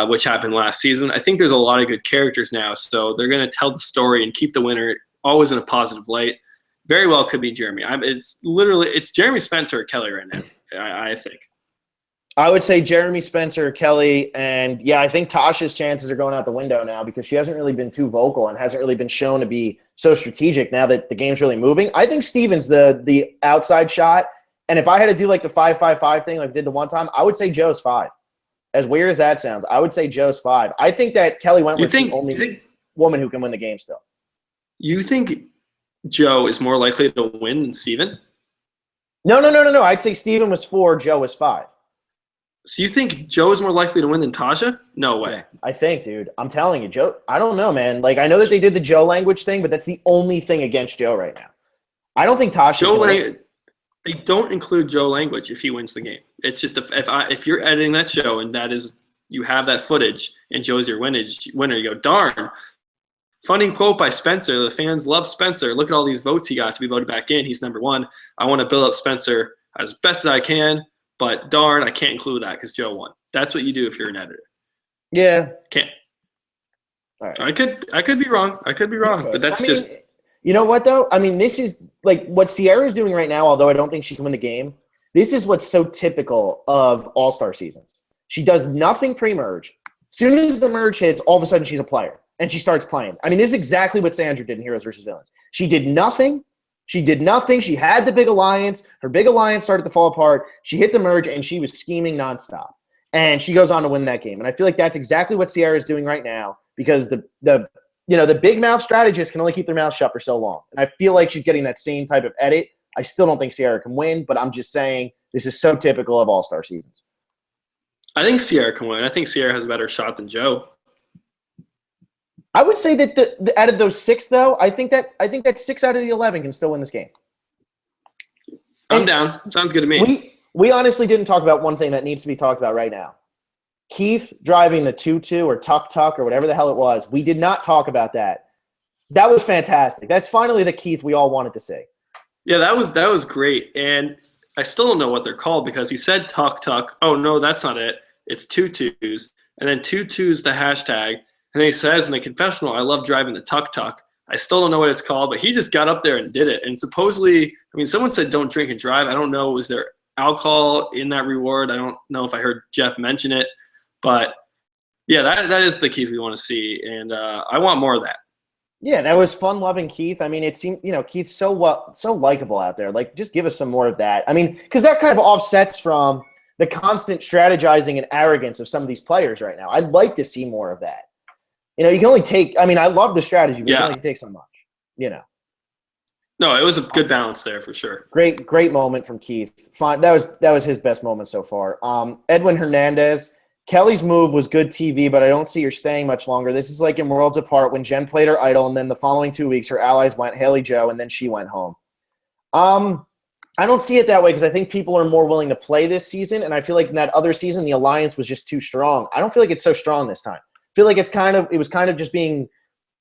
Which happened last season. I think there's a lot of good characters now, so they're going to tell the story and keep the winner always in a positive light. Very well could be Jeremy. It's Jeremy Spencer or Kelly right now, I think. I would say Jeremy Spencer or Kelly, and yeah, I think Tasha's chances are going out the window now because she hasn't really been too vocal and hasn't really been shown to be so strategic now that the game's really moving. I think Steven's the outside shot, and if I had to do like the 5-5-5 thing like I did the one time, I would say Joe's 5. As weird as that sounds, I would say Joe's 5. I think that Kelly Wentworth's the only woman who can win the game still. You think Joe is more likely to win than Steven? No. I'd say Steven was 4, Joe was 5. So you think Joe is more likely to win than Tasha? No way. Yeah, I think, dude. I'm telling you, Joe. I don't know, man. Like, I know that they did the Joe language thing, but that's the only thing against Joe right now. I don't think Tasha. They don't include Joe language if he wins the game. It's just if you're editing that show and you have that footage and Joe's your winner, you go, darn. Funny quote by Spencer. The fans love Spencer. Look at all these votes he got to be voted back in. He's number 1. I want to build up Spencer as best as I can, but darn, I can't include that because Joe won. That's what you do if you're an editor. Yeah. Can't. All right. I could be wrong. But that's just. You know what, though? I mean, this is like what Sierra's doing right now, although I don't think she can win the game. This is what's so typical of All-Star seasons. She does nothing pre-merge. As soon as the merge hits, all of a sudden she's a player, and she starts playing. I mean, this is exactly what Sandra did in Heroes vs. Villains. She did nothing. She had the big alliance. Her big alliance started to fall apart. She hit the merge, and she was scheming nonstop. And she goes on to win that game. And I feel like that's exactly what Sierra's doing right now because the big mouth strategists can only keep their mouth shut for so long. And I feel like she's getting that same type of edit. I still don't think Sierra can win, but I'm just saying this is so typical of All-Star seasons. I think Sierra can win. I think Sierra has a better shot than Joe. I would say that out of those 6, though, I think that 6 out of the 11 can still win this game. I'm down. Sounds good to me. We honestly didn't talk about one thing that needs to be talked about right now. Keith driving the 2-2 or tuck or whatever the hell it was. We did not talk about that. That was fantastic. That's finally the Keith we all wanted to see. Yeah, that was great. And I still don't know what they're called because he said tuck. Oh, no, that's not it. It's 2-2s. And then 2-2's the hashtag. And then he says in a confessional, I love driving the tuck. I still don't know what it's called, but he just got up there and did it. And supposedly, someone said don't drink and drive. I don't know. Was there alcohol in that reward? I don't know if I heard Jeff mention it. But, yeah, that is the Keith we want to see. And I want more of that. Yeah, that was fun loving Keith. I mean, it seemed, Keith's so likable out there. Like, just give us some more of that. I mean, because that kind of offsets from the constant strategizing and arrogance of some of these players right now. I'd like to see more of that. You can only take – I love the strategy, but you can only take so much, No, it was a good balance there for sure. Great moment from Keith. Fine. That was his best moment so far. Edwin Hernandez – Kelly's move was good TV, but I don't see her staying much longer. This is like in Worlds Apart when Jen played her idol, and then the following 2 weeks her allies went Haley Joe, and then she went home. I don't see it that way because I think people are more willing to play this season, and I feel like in that other season the alliance was just too strong. I don't feel like it's so strong this time. I feel like it was kind of just being,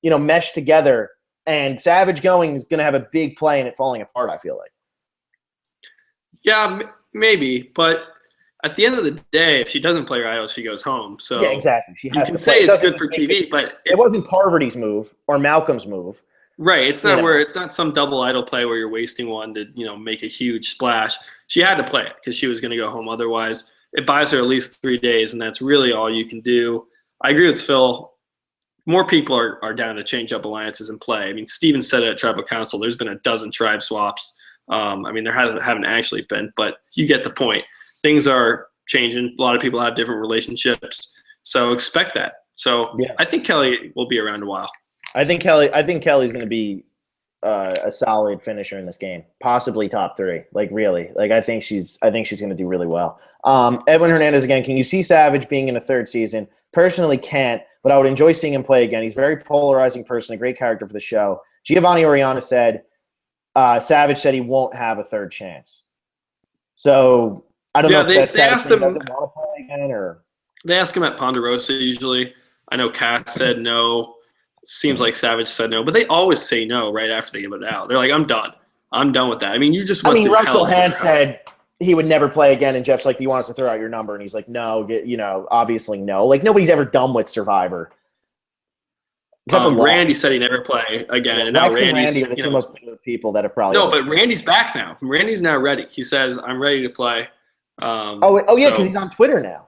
meshed together, And Savage going is going to have a big play in it falling apart, I feel like. Yeah, maybe. But at the end of the day, if she doesn't play her idol, she goes home. So yeah, exactly. She has you can to play. say it's good for TV, but it wasn't Parvati's move or Malcolm's move. Right. It's not it's not some double idol play where you're wasting one to, make a huge splash. She had to play it because she was going to go home. Otherwise, it buys her at least 3 days, and that's really all you can do. I agree with Phil. More people are down to change up alliances and play. I mean, Steven said it at Tribal Council. There's been a dozen tribe swaps. There haven't actually been, but you get the point. Things are changing. A lot of people have different relationships, so expect that. So yeah. I think Kelly will be around a while. I think Kelly's going to be a solid finisher in this game, possibly top 3. Like really, like I think she's going to do really well. Edwin Hernandez again. Can you see Savage being in a 3rd season? Personally, can't, but I would enjoy seeing him play again. He's a very polarizing person, a great character for the show. Giovanni Oriana said Savage said he won't have a 3rd chance. So I don't know if they asked him doesn't want to play again or they ask him at Ponderosa usually. I know Cass said no. Seems like Savage said no, but they always say no right after they give it out. They're like, I'm done. I'm done with that. I mean, you just went through Russell Hand said he would never play again, and Jeff's like, do you want us to throw out your number? And he's like, no, obviously no. Like, nobody's ever done with Survivor. Randy said he never play again, and now Randy's Randy are the 2 most people that have probably but Randy's back now. Randy's now ready. He says, I'm ready to play. Yeah, because he's on Twitter now.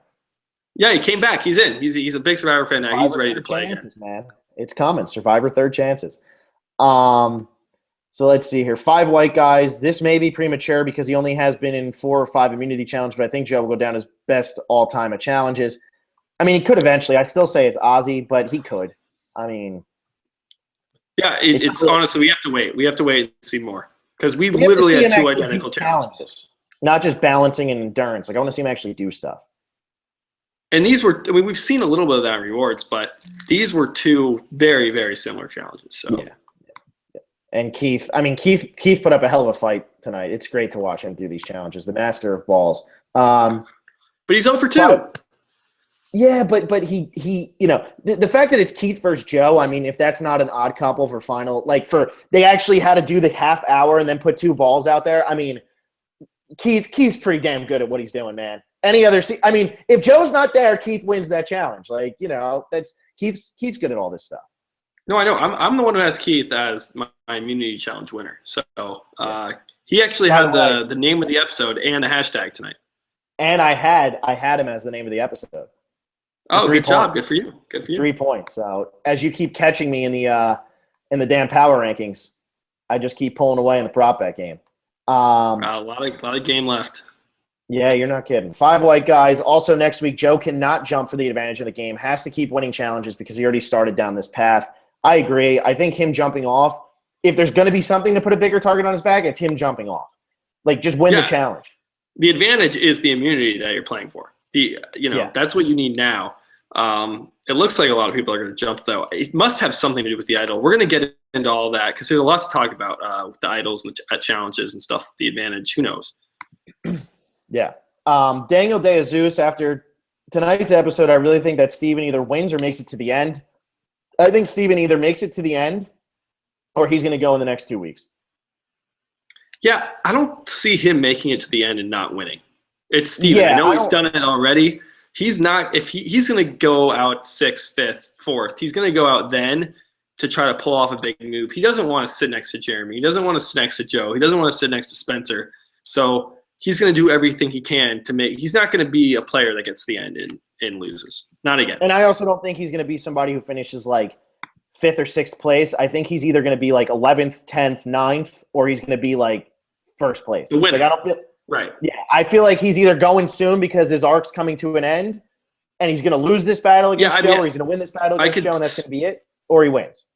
Yeah, he came back. He's in. He's a big Survivor fan now. He's ready to play chances, man. It's coming. Survivor 3rd chances. So let's see here. 5 white guys. This may be premature because he only has been in 4 or 5 immunity challenges, but I think Joe will go down as best all-time at challenges. I mean, he could eventually. I still say it's Ozzy, but he could. I mean. Yeah, it's honestly, we have to wait. We have to wait and see more because we literally had 2 identical challenges. Not just balancing and endurance. Like, I want to see him actually do stuff. And these were, we've seen a little bit of that in rewards, but these were 2 very, very similar challenges. So yeah. And Keith put up a hell of a fight tonight. It's great to watch him do these challenges. The master of balls. But he's 0 for 2. Yeah, but he the fact that it's Keith versus Joe, I mean, if that's not an odd couple for final, they actually had to do the half hour and then put 2 balls out there. I mean, Keith's pretty damn good at what he's doing, man. If Joe's not there, Keith wins that challenge. That's Keith's good at all this stuff. No, I know. I'm the one who has Keith as my immunity challenge winner. So he actually had the name of the episode and the hashtag tonight. And I had him as the name of the episode. Oh, good job. Good for you. Good for you. 3 points. So as you keep catching me in the damn power rankings, I just keep pulling away in the prop bet game. A lot of game left. Yeah, you're not kidding. 5 white guys. Also next week, Joe cannot jump for the advantage of the game. Has to keep winning challenges because he already started down this path. I agree. I think him jumping off, if there's going to be something to put a bigger target on his back, it's him jumping off. Just win the challenge. The advantage is the immunity that you're playing for. That's what you need now. It looks like a lot of people are going to jump, though. It must have something to do with the idol. We're going to get into all that because there's a lot to talk about with the idols and the challenges and stuff, the advantage. Who knows? Yeah. Daniel De Jesus, after tonight's episode, I really think that Steven either wins or makes it to the end. I think Steven either makes it to the end or he's going to go in the next 2 weeks. Yeah, I don't see him making it to the end and not winning. It's Steven. I know he's done it already. He's not – if he's going to go out 6th, 5th, 4th, he's going to go out then to try to pull off a big move. He doesn't want to sit next to Jeremy. He doesn't want to sit next to Joe. He doesn't want to sit next to Spencer. So he's going to do everything he can to make – he's not going to be a player that gets to the end and loses. Not again. And I also don't think he's going to be somebody who finishes 5th or 6th place. I think he's either going to be 11th, 10th, 9th, or he's going to be 1st place. The winner. I don't feel – right. Yeah, I feel like he's either going soon because his arc's coming to an end and he's going to lose this battle against Joe, or he's going to win this battle against Joe and that's going to be it, or he wins.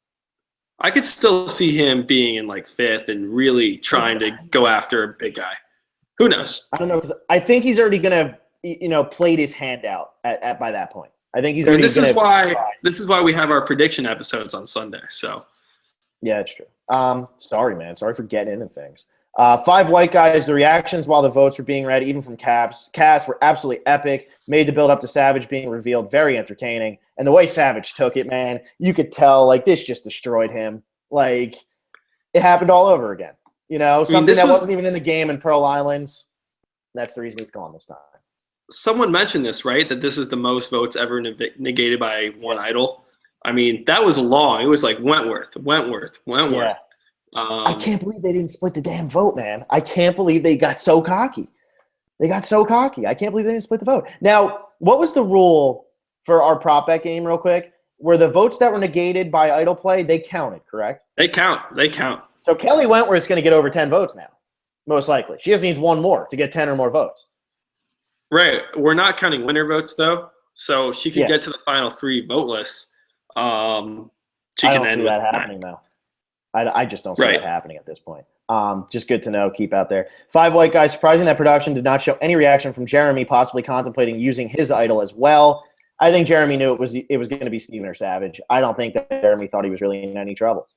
I could still see him being in 5th and really trying to go after a big guy. Who knows? I don't know, because I think he's already going to played his hand out at by that point. I think he's already this is why we have our prediction episodes on Sunday. So yeah, it's true. Sorry, man. Sorry for getting into things. 5 white guys, the reactions while the votes were being read, even from Cass, were absolutely epic. Made the build up to Savage being revealed very entertaining. And the way Savage took it, man, you could tell, this just destroyed him. Like, it happened all over again. You know, something that wasn't even in the game in Pearl Islands. That's the reason he's gone this time. Someone mentioned this, right? That this is the most votes ever negated by one idol. I mean, that was long. It was like Wentworth. Yeah. I can't believe they didn't split the damn vote, man. I can't believe they got so cocky. I can't believe they didn't split the vote. Now, what was the rule for our prop bet game, real quick? Were the votes that were negated by idol play, they counted, correct? They count. So Kelly Wentworth's going to get over 10 votes now, most likely. She just needs one more to get 10 or more votes. Right. We're not counting winner votes, though. So she could get to the final 3 voteless. I don't see that happening, though. I just don't see that happening at this point. Just good to know. Keep out there. 5 white guys. Surprising that production did not show any reaction from Jeremy, possibly contemplating using his idol as well. I think Jeremy knew it was going to be Steven or Savage. I don't think that Jeremy thought he was really in any trouble.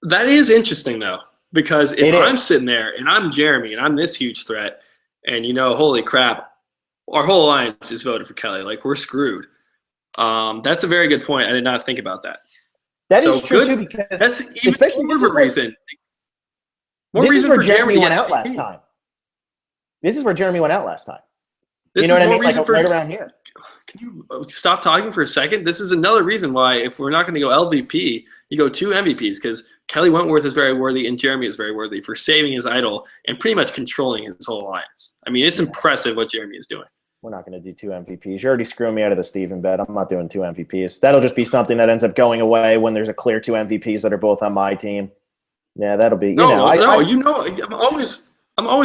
That is interesting, though, because if I'm sitting there and I'm Jeremy and I'm this huge threat, and holy crap, our whole alliance just voted for Kelly. Like, we're screwed. That's a very good point. I did not think about that. That is true, too, because that's even more of a reason. This is where Jeremy went out last time. This is where Jeremy went out last time. You know what I mean? Like right around here. Can you stop talking for a second? This is another reason why, if we're not going to go LVP, you go 2 MVPs, because Kelly Wentworth is very worthy and Jeremy is very worthy for saving his idol and pretty much controlling his whole alliance. I mean, it's impressive what Jeremy is doing. We're not going to do 2 MVPs. You're already screwing me out of the Steven bet. I'm not doing 2 MVPs. That'll just be something that ends up going away when there's a clear 2 MVPs that are both on my team. Yeah, that'll be. I'm always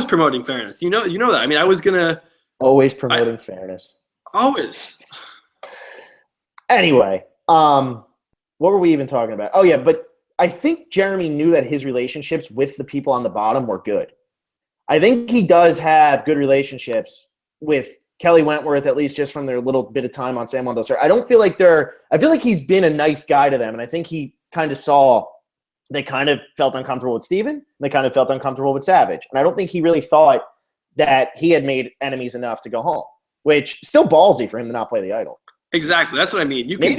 promoting fairness. You know that. I mean, I was gonna always promoting fairness. Always. Anyway, what were we even talking about? Oh yeah, but I think Jeremy knew that his relationships with the people on the bottom were good. I think he does have good relationships with Kelly Wentworth, at least just from their little bit of time on San Juan del Sur. I feel like he's been a nice guy to them, and I think he kind of saw they kind of felt uncomfortable with Steven, and they kind of felt uncomfortable with Savage. And I don't think he really thought that he had made enemies enough to go home, which still ballsy for him to not play the idol. Exactly. That's what I mean. You can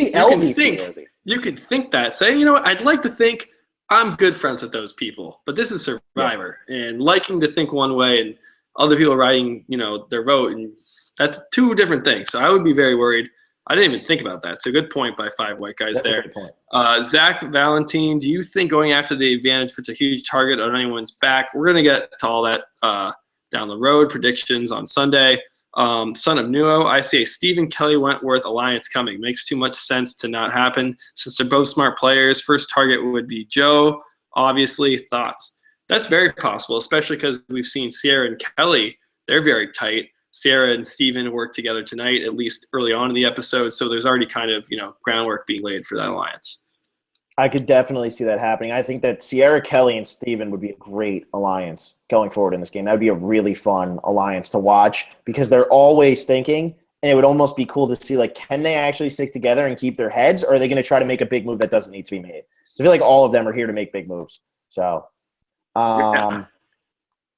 think that. Say, you know what, I'd like to think I'm good friends with those people, but this is Survivor. Yeah. And liking to think one way and other people writing, their vote, and that's 2 different things. So I would be very worried. I didn't even think about that. So good point by 5 white guys there. Zach Valentine, do you think going after the advantage puts a huge target on anyone's back? We're going to get to all that down the road. Predictions on Sunday. Son of Nuo, I see a Stephen Kelly Wentworth alliance coming. Makes too much sense to not happen since they're both smart players. First target would be Joe. Obviously, thoughts. That's very possible, especially because we've seen Sierra and Kelly. They're very tight. Sierra and Steven work together tonight, at least early on in the episode. So there's already kind of, groundwork being laid for that alliance. I could definitely see that happening. I think that Sierra, Kelly, and Steven would be a great alliance going forward in this game. That would be a really fun alliance to watch because they're always thinking, and it would almost be cool to see, like, can they actually stick together and keep their heads, or are they going to try to make a big move that doesn't need to be made? So I feel like all of them are here to make big moves. So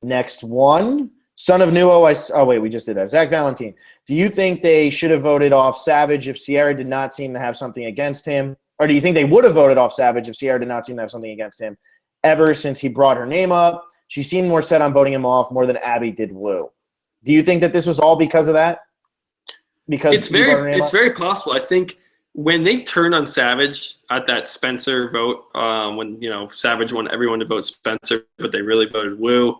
next one. Son of Nuo, we just did that. Zach Valentine, do you think they should have voted off Savage if Sierra did not seem to have something against him? Or do you think they would have voted off Savage if Sierra did not seem to have something against him ever since he brought her name up? She seemed more set on voting him off more than Abby did Woo. Do you think that this was all because of that? Because it's very possible. I think when they turned on Savage at that Spencer vote, when Savage wanted everyone to vote Spencer, but they really voted Woo,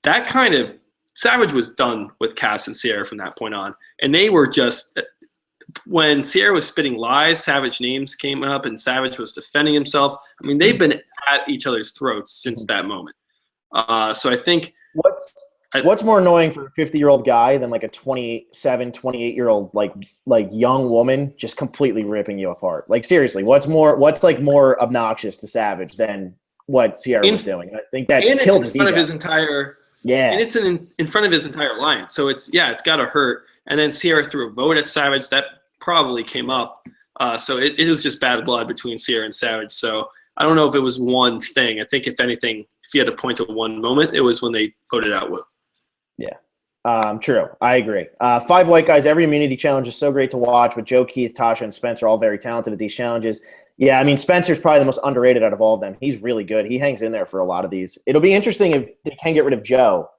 that kind of Savage was done with Cass and Sierra from that point on. And they were just – when Sierra was spitting lies, Savage names came up and Savage was defending himself. I mean, they've been at each other's throats since that moment. So I think – What's more annoying for a 50-year-old guy than like a 27, 28-year-old like young woman just completely ripping you apart? Like, seriously, what's more obnoxious to Savage than what Sierra was doing? I think that killed his ego. And it's in front of his entire alliance. So it's got to hurt. And then Sierra threw a vote at Savage. That probably came up. So it was just bad blood between Sierra and Savage. So I don't know if it was one thing. I think if anything, if you had to point to one moment, it was when they voted out Will. Yeah. True. I agree. 5 white guys, every immunity challenge is so great to watch, but Joe, Keith, Tasha, and Spencer are all very talented at these challenges. Yeah, I mean, Spencer's probably the most underrated out of all of them. He's really good. He hangs in there for a lot of these. It'll be interesting if they can get rid of Joe,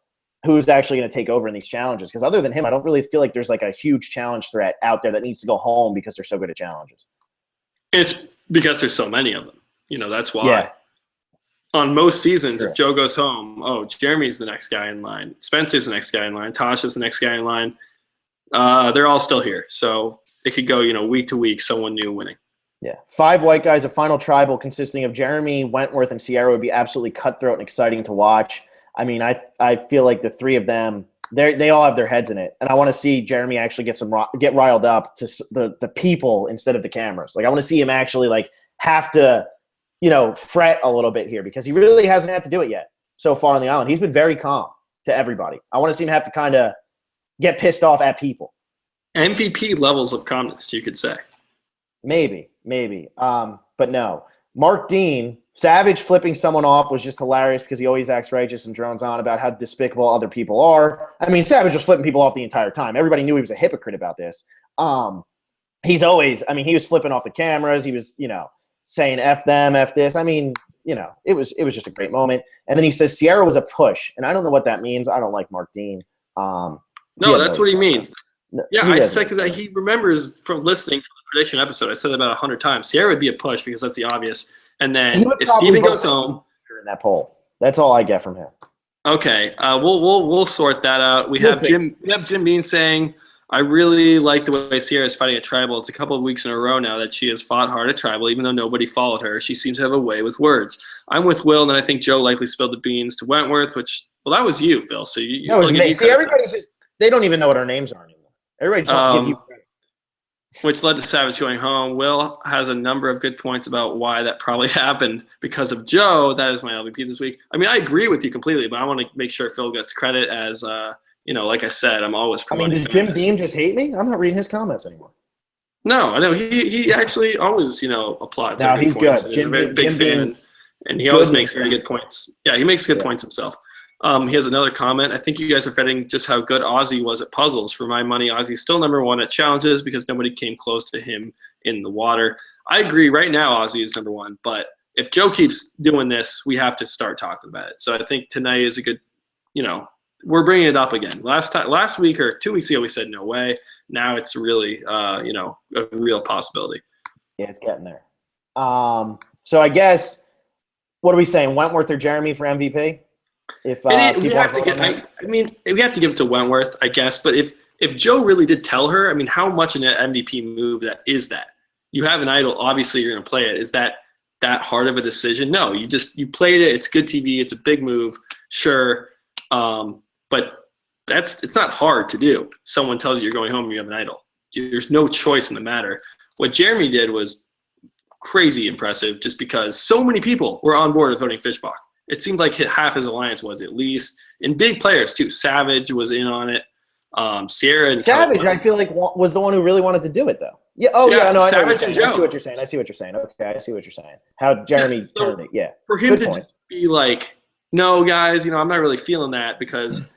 who's actually going to take over in these challenges. Because other than him, I don't really feel like there's like a huge challenge threat out there that needs to go home because they're so good at challenges. It's because there's so many of them. That's why. Yeah. On most seasons, Sure. if Joe goes home, Jeremy's the next guy in line. Spencer's the next guy in line. Tasha's the next guy in line. They're all still here. So it could go, week to week, someone new winning. Yeah. 5 white guys, a final tribal consisting of Jeremy, Wentworth, and Sierra would be absolutely cutthroat and exciting to watch. I mean, I feel like the 3 of them, they all have their heads in it. And I want to see Jeremy actually get riled up to the people instead of the cameras. Like, I want to see him actually, like, have to, fret a little bit here because he really hasn't had to do it yet so far on the island. He's been very calm to everybody. I want to see him have to kind of get pissed off at people. MVP levels of calmness, you could say. Maybe. But no. Mark Dean, Savage flipping someone off was just hilarious because he always acts righteous and drones on about how despicable other people are. I mean, Savage was flipping people off the entire time. Everybody knew he was a hypocrite about this. He was flipping off the cameras. He was, saying F them, F this. I mean, it was just a great moment. And then he says Sierra was a push. And I don't know what that means. I don't like Mark Dean. No, that's what he means. Yeah, I said because he remembers from listening to the prediction episode. I said it about 100 times. Sierra would be a push because that's the obvious. And then if Steven goes home in that poll, that's all I get from him. Okay, we'll sort that out. We have Jim Bean saying, "I really like the way Sierra is fighting at Tribal. It's a couple of weeks in a row now that she has fought hard at Tribal, even though nobody followed her. She seems to have a way with words." I'm with Will, and then I think Joe likely spilled the beans to Wentworth, that was you, Phil. So that was me. See, everybody's they don't even know what our names are anymore. Everybody just wants to give you credit. Which led to Savage going home. Will has a number of good points about why that probably happened because of Joe. That is my LVP this week. I mean, I agree with you completely, but I want to make sure Phil gets credit as, like I said, I'm always promoting. Does Jim Beam just hate me? I'm not reading his comments anymore. No, I know. He actually always, applauds. No, he's good. He's a very big fan, and he always makes very good points. Yeah, he makes good points himself. He has another comment. I think you guys are forgetting just how good Ozzy was at puzzles. For my money, Ozzy's still number 1 at challenges because nobody came close to him in the water. I agree. Right now, Ozzy is number 1. But if Joe keeps doing this, we have to start talking about it. So I think tonight is a good, we're bringing it up again. Last week or 2 weeks ago, we said no way. Now it's really, a real possibility. Yeah, it's getting there. So I guess, what are we saying? Wentworth or Jeremy for MVP? We have to give it to Wentworth, I guess. But if Joe really did tell her, I mean, how much in an MVP move that is that? You have an idol, obviously you're going to play it. Is that hard of a decision? No, you played it. It's good TV. It's a big move, sure. But it's not hard to do. Someone tells you you're going home and you have an idol. There's no choice in the matter. What Jeremy did was crazy impressive just because so many people were on board with voting Fishbach. It seemed like half his alliance was at least. And big players, too. Savage was in on it. Sierra and Savage, I feel like, was the one who really wanted to do it, though. Yeah. Oh, yeah. No, Savage and Joe. I see what you're saying. Okay, I see what you're saying. How Jeremy turned it. Yeah. For him to just be like, no, guys, I'm not really feeling that because,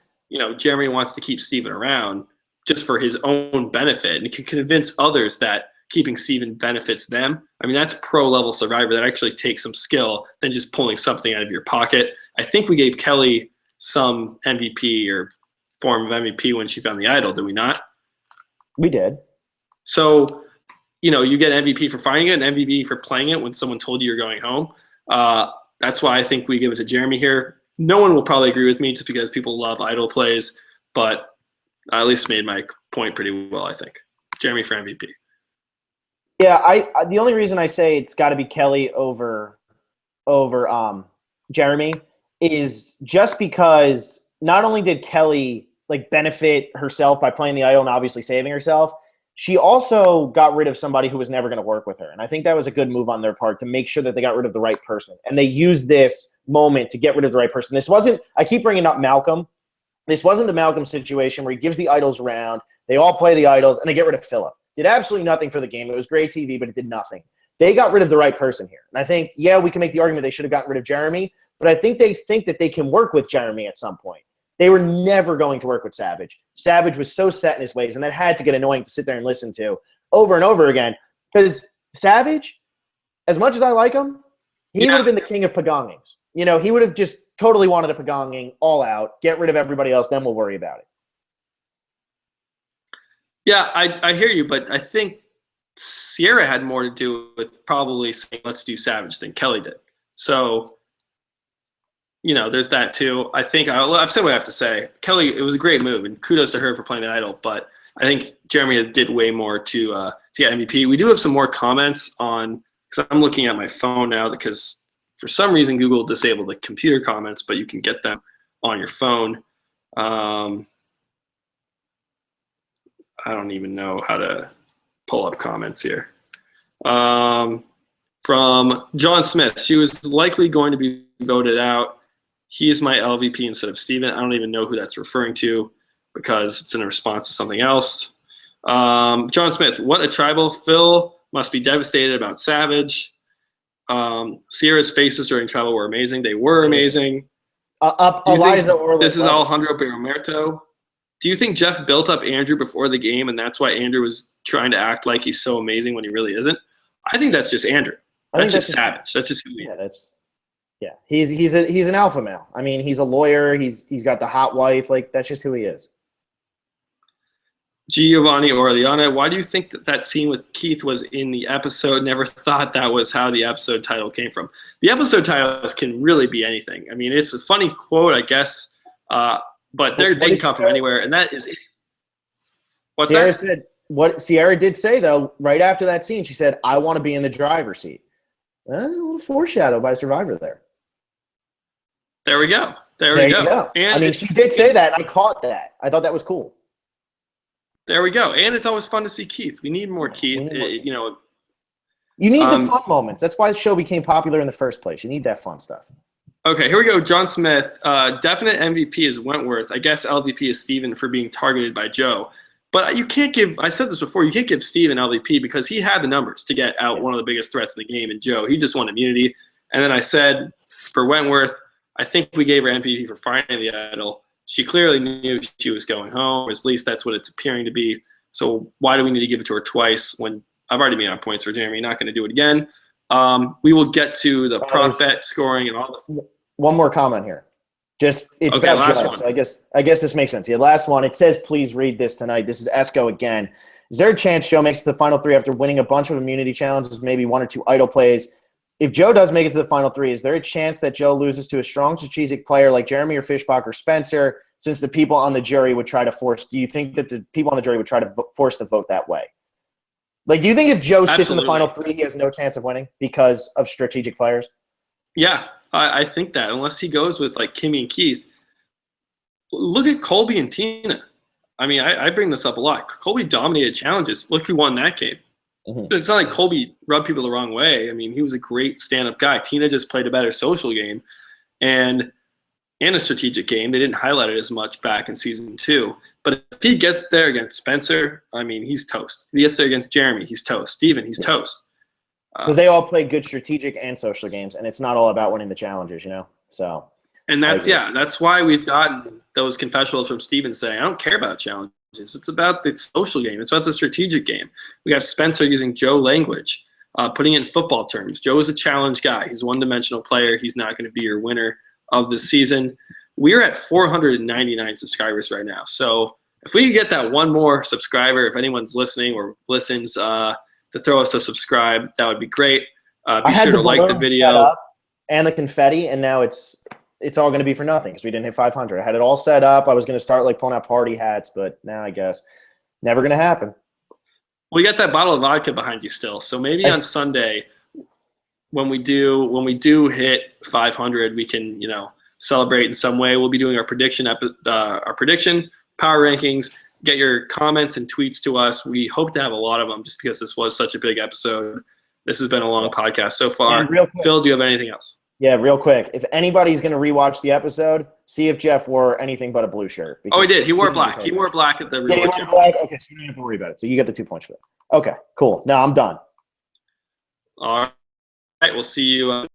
Jeremy wants to keep Steven around just for his own benefit and can convince others that keeping Steven benefits them. I mean, that's pro-level Survivor. That actually takes some skill than just pulling something out of your pocket. I think we gave Kelly some MVP or form of MVP when she found the idol, did we not? We did. So, you get MVP for finding it and MVP for playing it when someone told you you're going home. That's why I think we give it to Jeremy here. No one will probably agree with me just because people love idol plays, but I at least made my point pretty well, I think. Jeremy for MVP. Yeah, I the only reason I say it's got to be Kelly over Jeremy is just because not only did Kelly benefit herself by playing the idol and obviously saving herself, she also got rid of somebody who was never going to work with her. And I think that was a good move on their part to make sure that they got rid of the right person. And they used this moment to get rid of the right person. This wasn't – I keep bringing up Malcolm. This wasn't the Malcolm situation where he gives the idols around, they all play the idols, and they get rid of Philip. Did absolutely nothing for the game. It was great TV, but it did nothing. They got rid of the right person here. And I think, yeah, we can make the argument they should have gotten rid of Jeremy, but I think they think that they can work with Jeremy at some point. They were never going to work with Savage. Savage was so set in his ways, and that had to get annoying to sit there and listen to over and over again. Because Savage, as much as I like him, he would have been the king of pagongings. You know, he would have just totally wanted a pagonging all out, get rid of everybody else, then we'll worry about it. Yeah, I hear you, but I think Sierra had more to do with probably saying, let's do Savage than Kelly did. So, you know, there's that too. I think I've said what I have to say. Kelly, it was a great move, and kudos to her for playing the idol, but I think Jeremy did way more to get MVP. We do have some more comments on, because I'm looking at my phone now because for some reason Google disabled the computer comments, but you can get them on your phone. I don't even know how to pull up comments here. From John Smith, she was likely going to be voted out. He is my LVP instead of Steven. I don't even know who that's referring to because it's in response to something else. John Smith, what a tribal. Phil must be devastated about Savage. Sierra's faces during tribal were amazing. They were amazing. This is Alejandro Baromerto. Do you think Jeff built up Andrew before the game, and that's why Andrew was trying to act like he's so amazing when he really isn't? I think that's just Andrew. That's just Savage. That's just who he is. He's an alpha male. I mean, he's a lawyer. He's got the hot wife. Like, that's just who he is. Giovanni Orleana, why do you think that scene with Keith was in the episode? Never thought that was how the episode title came from. The episode titles can really be anything. I mean, it's a funny quote, I guess. But they can come from anywhere, and that is it. What's Sierra that? said, what Sierra did say, though, right after that scene, she said, I want to be in the driver's seat. A little foreshadow by Survivor there. There we go. There we go. And I mean, she did say that, and I caught that. I thought that was cool. There we go. And it's always fun to see Keith. We need more Keith. You need the fun moments. That's why the show became popular in the first place. You need that fun stuff. Okay, here we go. John Smith, definite MVP is Wentworth. I guess LVP is Steven for being targeted by Joe. But you can't give – I said this before. You can't give Steven LVP because he had the numbers to get out one of the biggest threats in the game. And Joe, he just won immunity. And then I said for Wentworth, I think we gave her MVP for finding the idol. She clearly knew she was going home, or at least that's what it's appearing to be. So why do we need to give it to her twice when I've already made my points for Jeremy? Not going to do it again. We will get to the prop bet scoring and all the – One more comment here. It's about Joe, so I guess this makes sense. Yeah, last one. It says, please read this tonight. This is Esco again. Is there a chance Joe makes it to the final three after winning a bunch of immunity challenges, maybe one or two idol plays? If Joe does make it to the final three, is there a chance that Joe loses to a strong strategic player like Jeremy or Fishbach or Spencer, since the people on the jury would try to force – do you think that the people on the jury would try to force the vote that way? Like, do you think if Joe sits in the final three, he has no chance of winning because of strategic players? Yeah, I think that unless he goes with like Kimmy and Keith. Look at Colby and Tina. I mean, I bring this up a lot. Colby dominated challenges. Look who won that game. Mm-hmm. It's not like Colby rubbed people the wrong way. I mean, he was a great stand-up guy. Tina just played a better social game and a strategic game. They didn't highlight it as much back in season 2. But if he gets there against Spencer, I mean, he's toast. If he gets there against Jeremy, he's toast. Steven, he's toast. Because they all play good strategic and social games, and it's not all about winning the challenges, you know? So, and that's why we've gotten those confessionals from Steven saying, I don't care about challenges. It's about the social game. It's about the strategic game. We have Spencer using Joe language, putting it in football terms. Joe is a challenge guy. He's a one-dimensional player. He's not going to be your winner of the season. We're at 499 subscribers right now. So if we could get that one more subscriber, if anyone's listening or listens, to throw us a subscribe, that would be great. Be sure to like the video. And the confetti, and now it's all going to be for nothing because we didn't hit 500. I had it all set up. I was going to start like pulling out party hats, but now I guess never going to happen. We got that bottle of vodka behind you still, so maybe on Sunday when we do hit 500, we can celebrate in some way. We'll be doing our prediction power rankings. Get your comments and tweets to us. We hope to have a lot of them just because this was such a big episode. This has been a long podcast so far. Phil, do you have anything else? Yeah, real quick. If anybody's going to rewatch the episode, see if Jeff wore anything but a blue shirt. Oh, he did. He wore black. He wore black at the rewatch. Yeah, he wore black. Okay, so you don't have to worry about it. So you get the 2 points for that. Okay, cool. Now I'm done. All right. We'll see you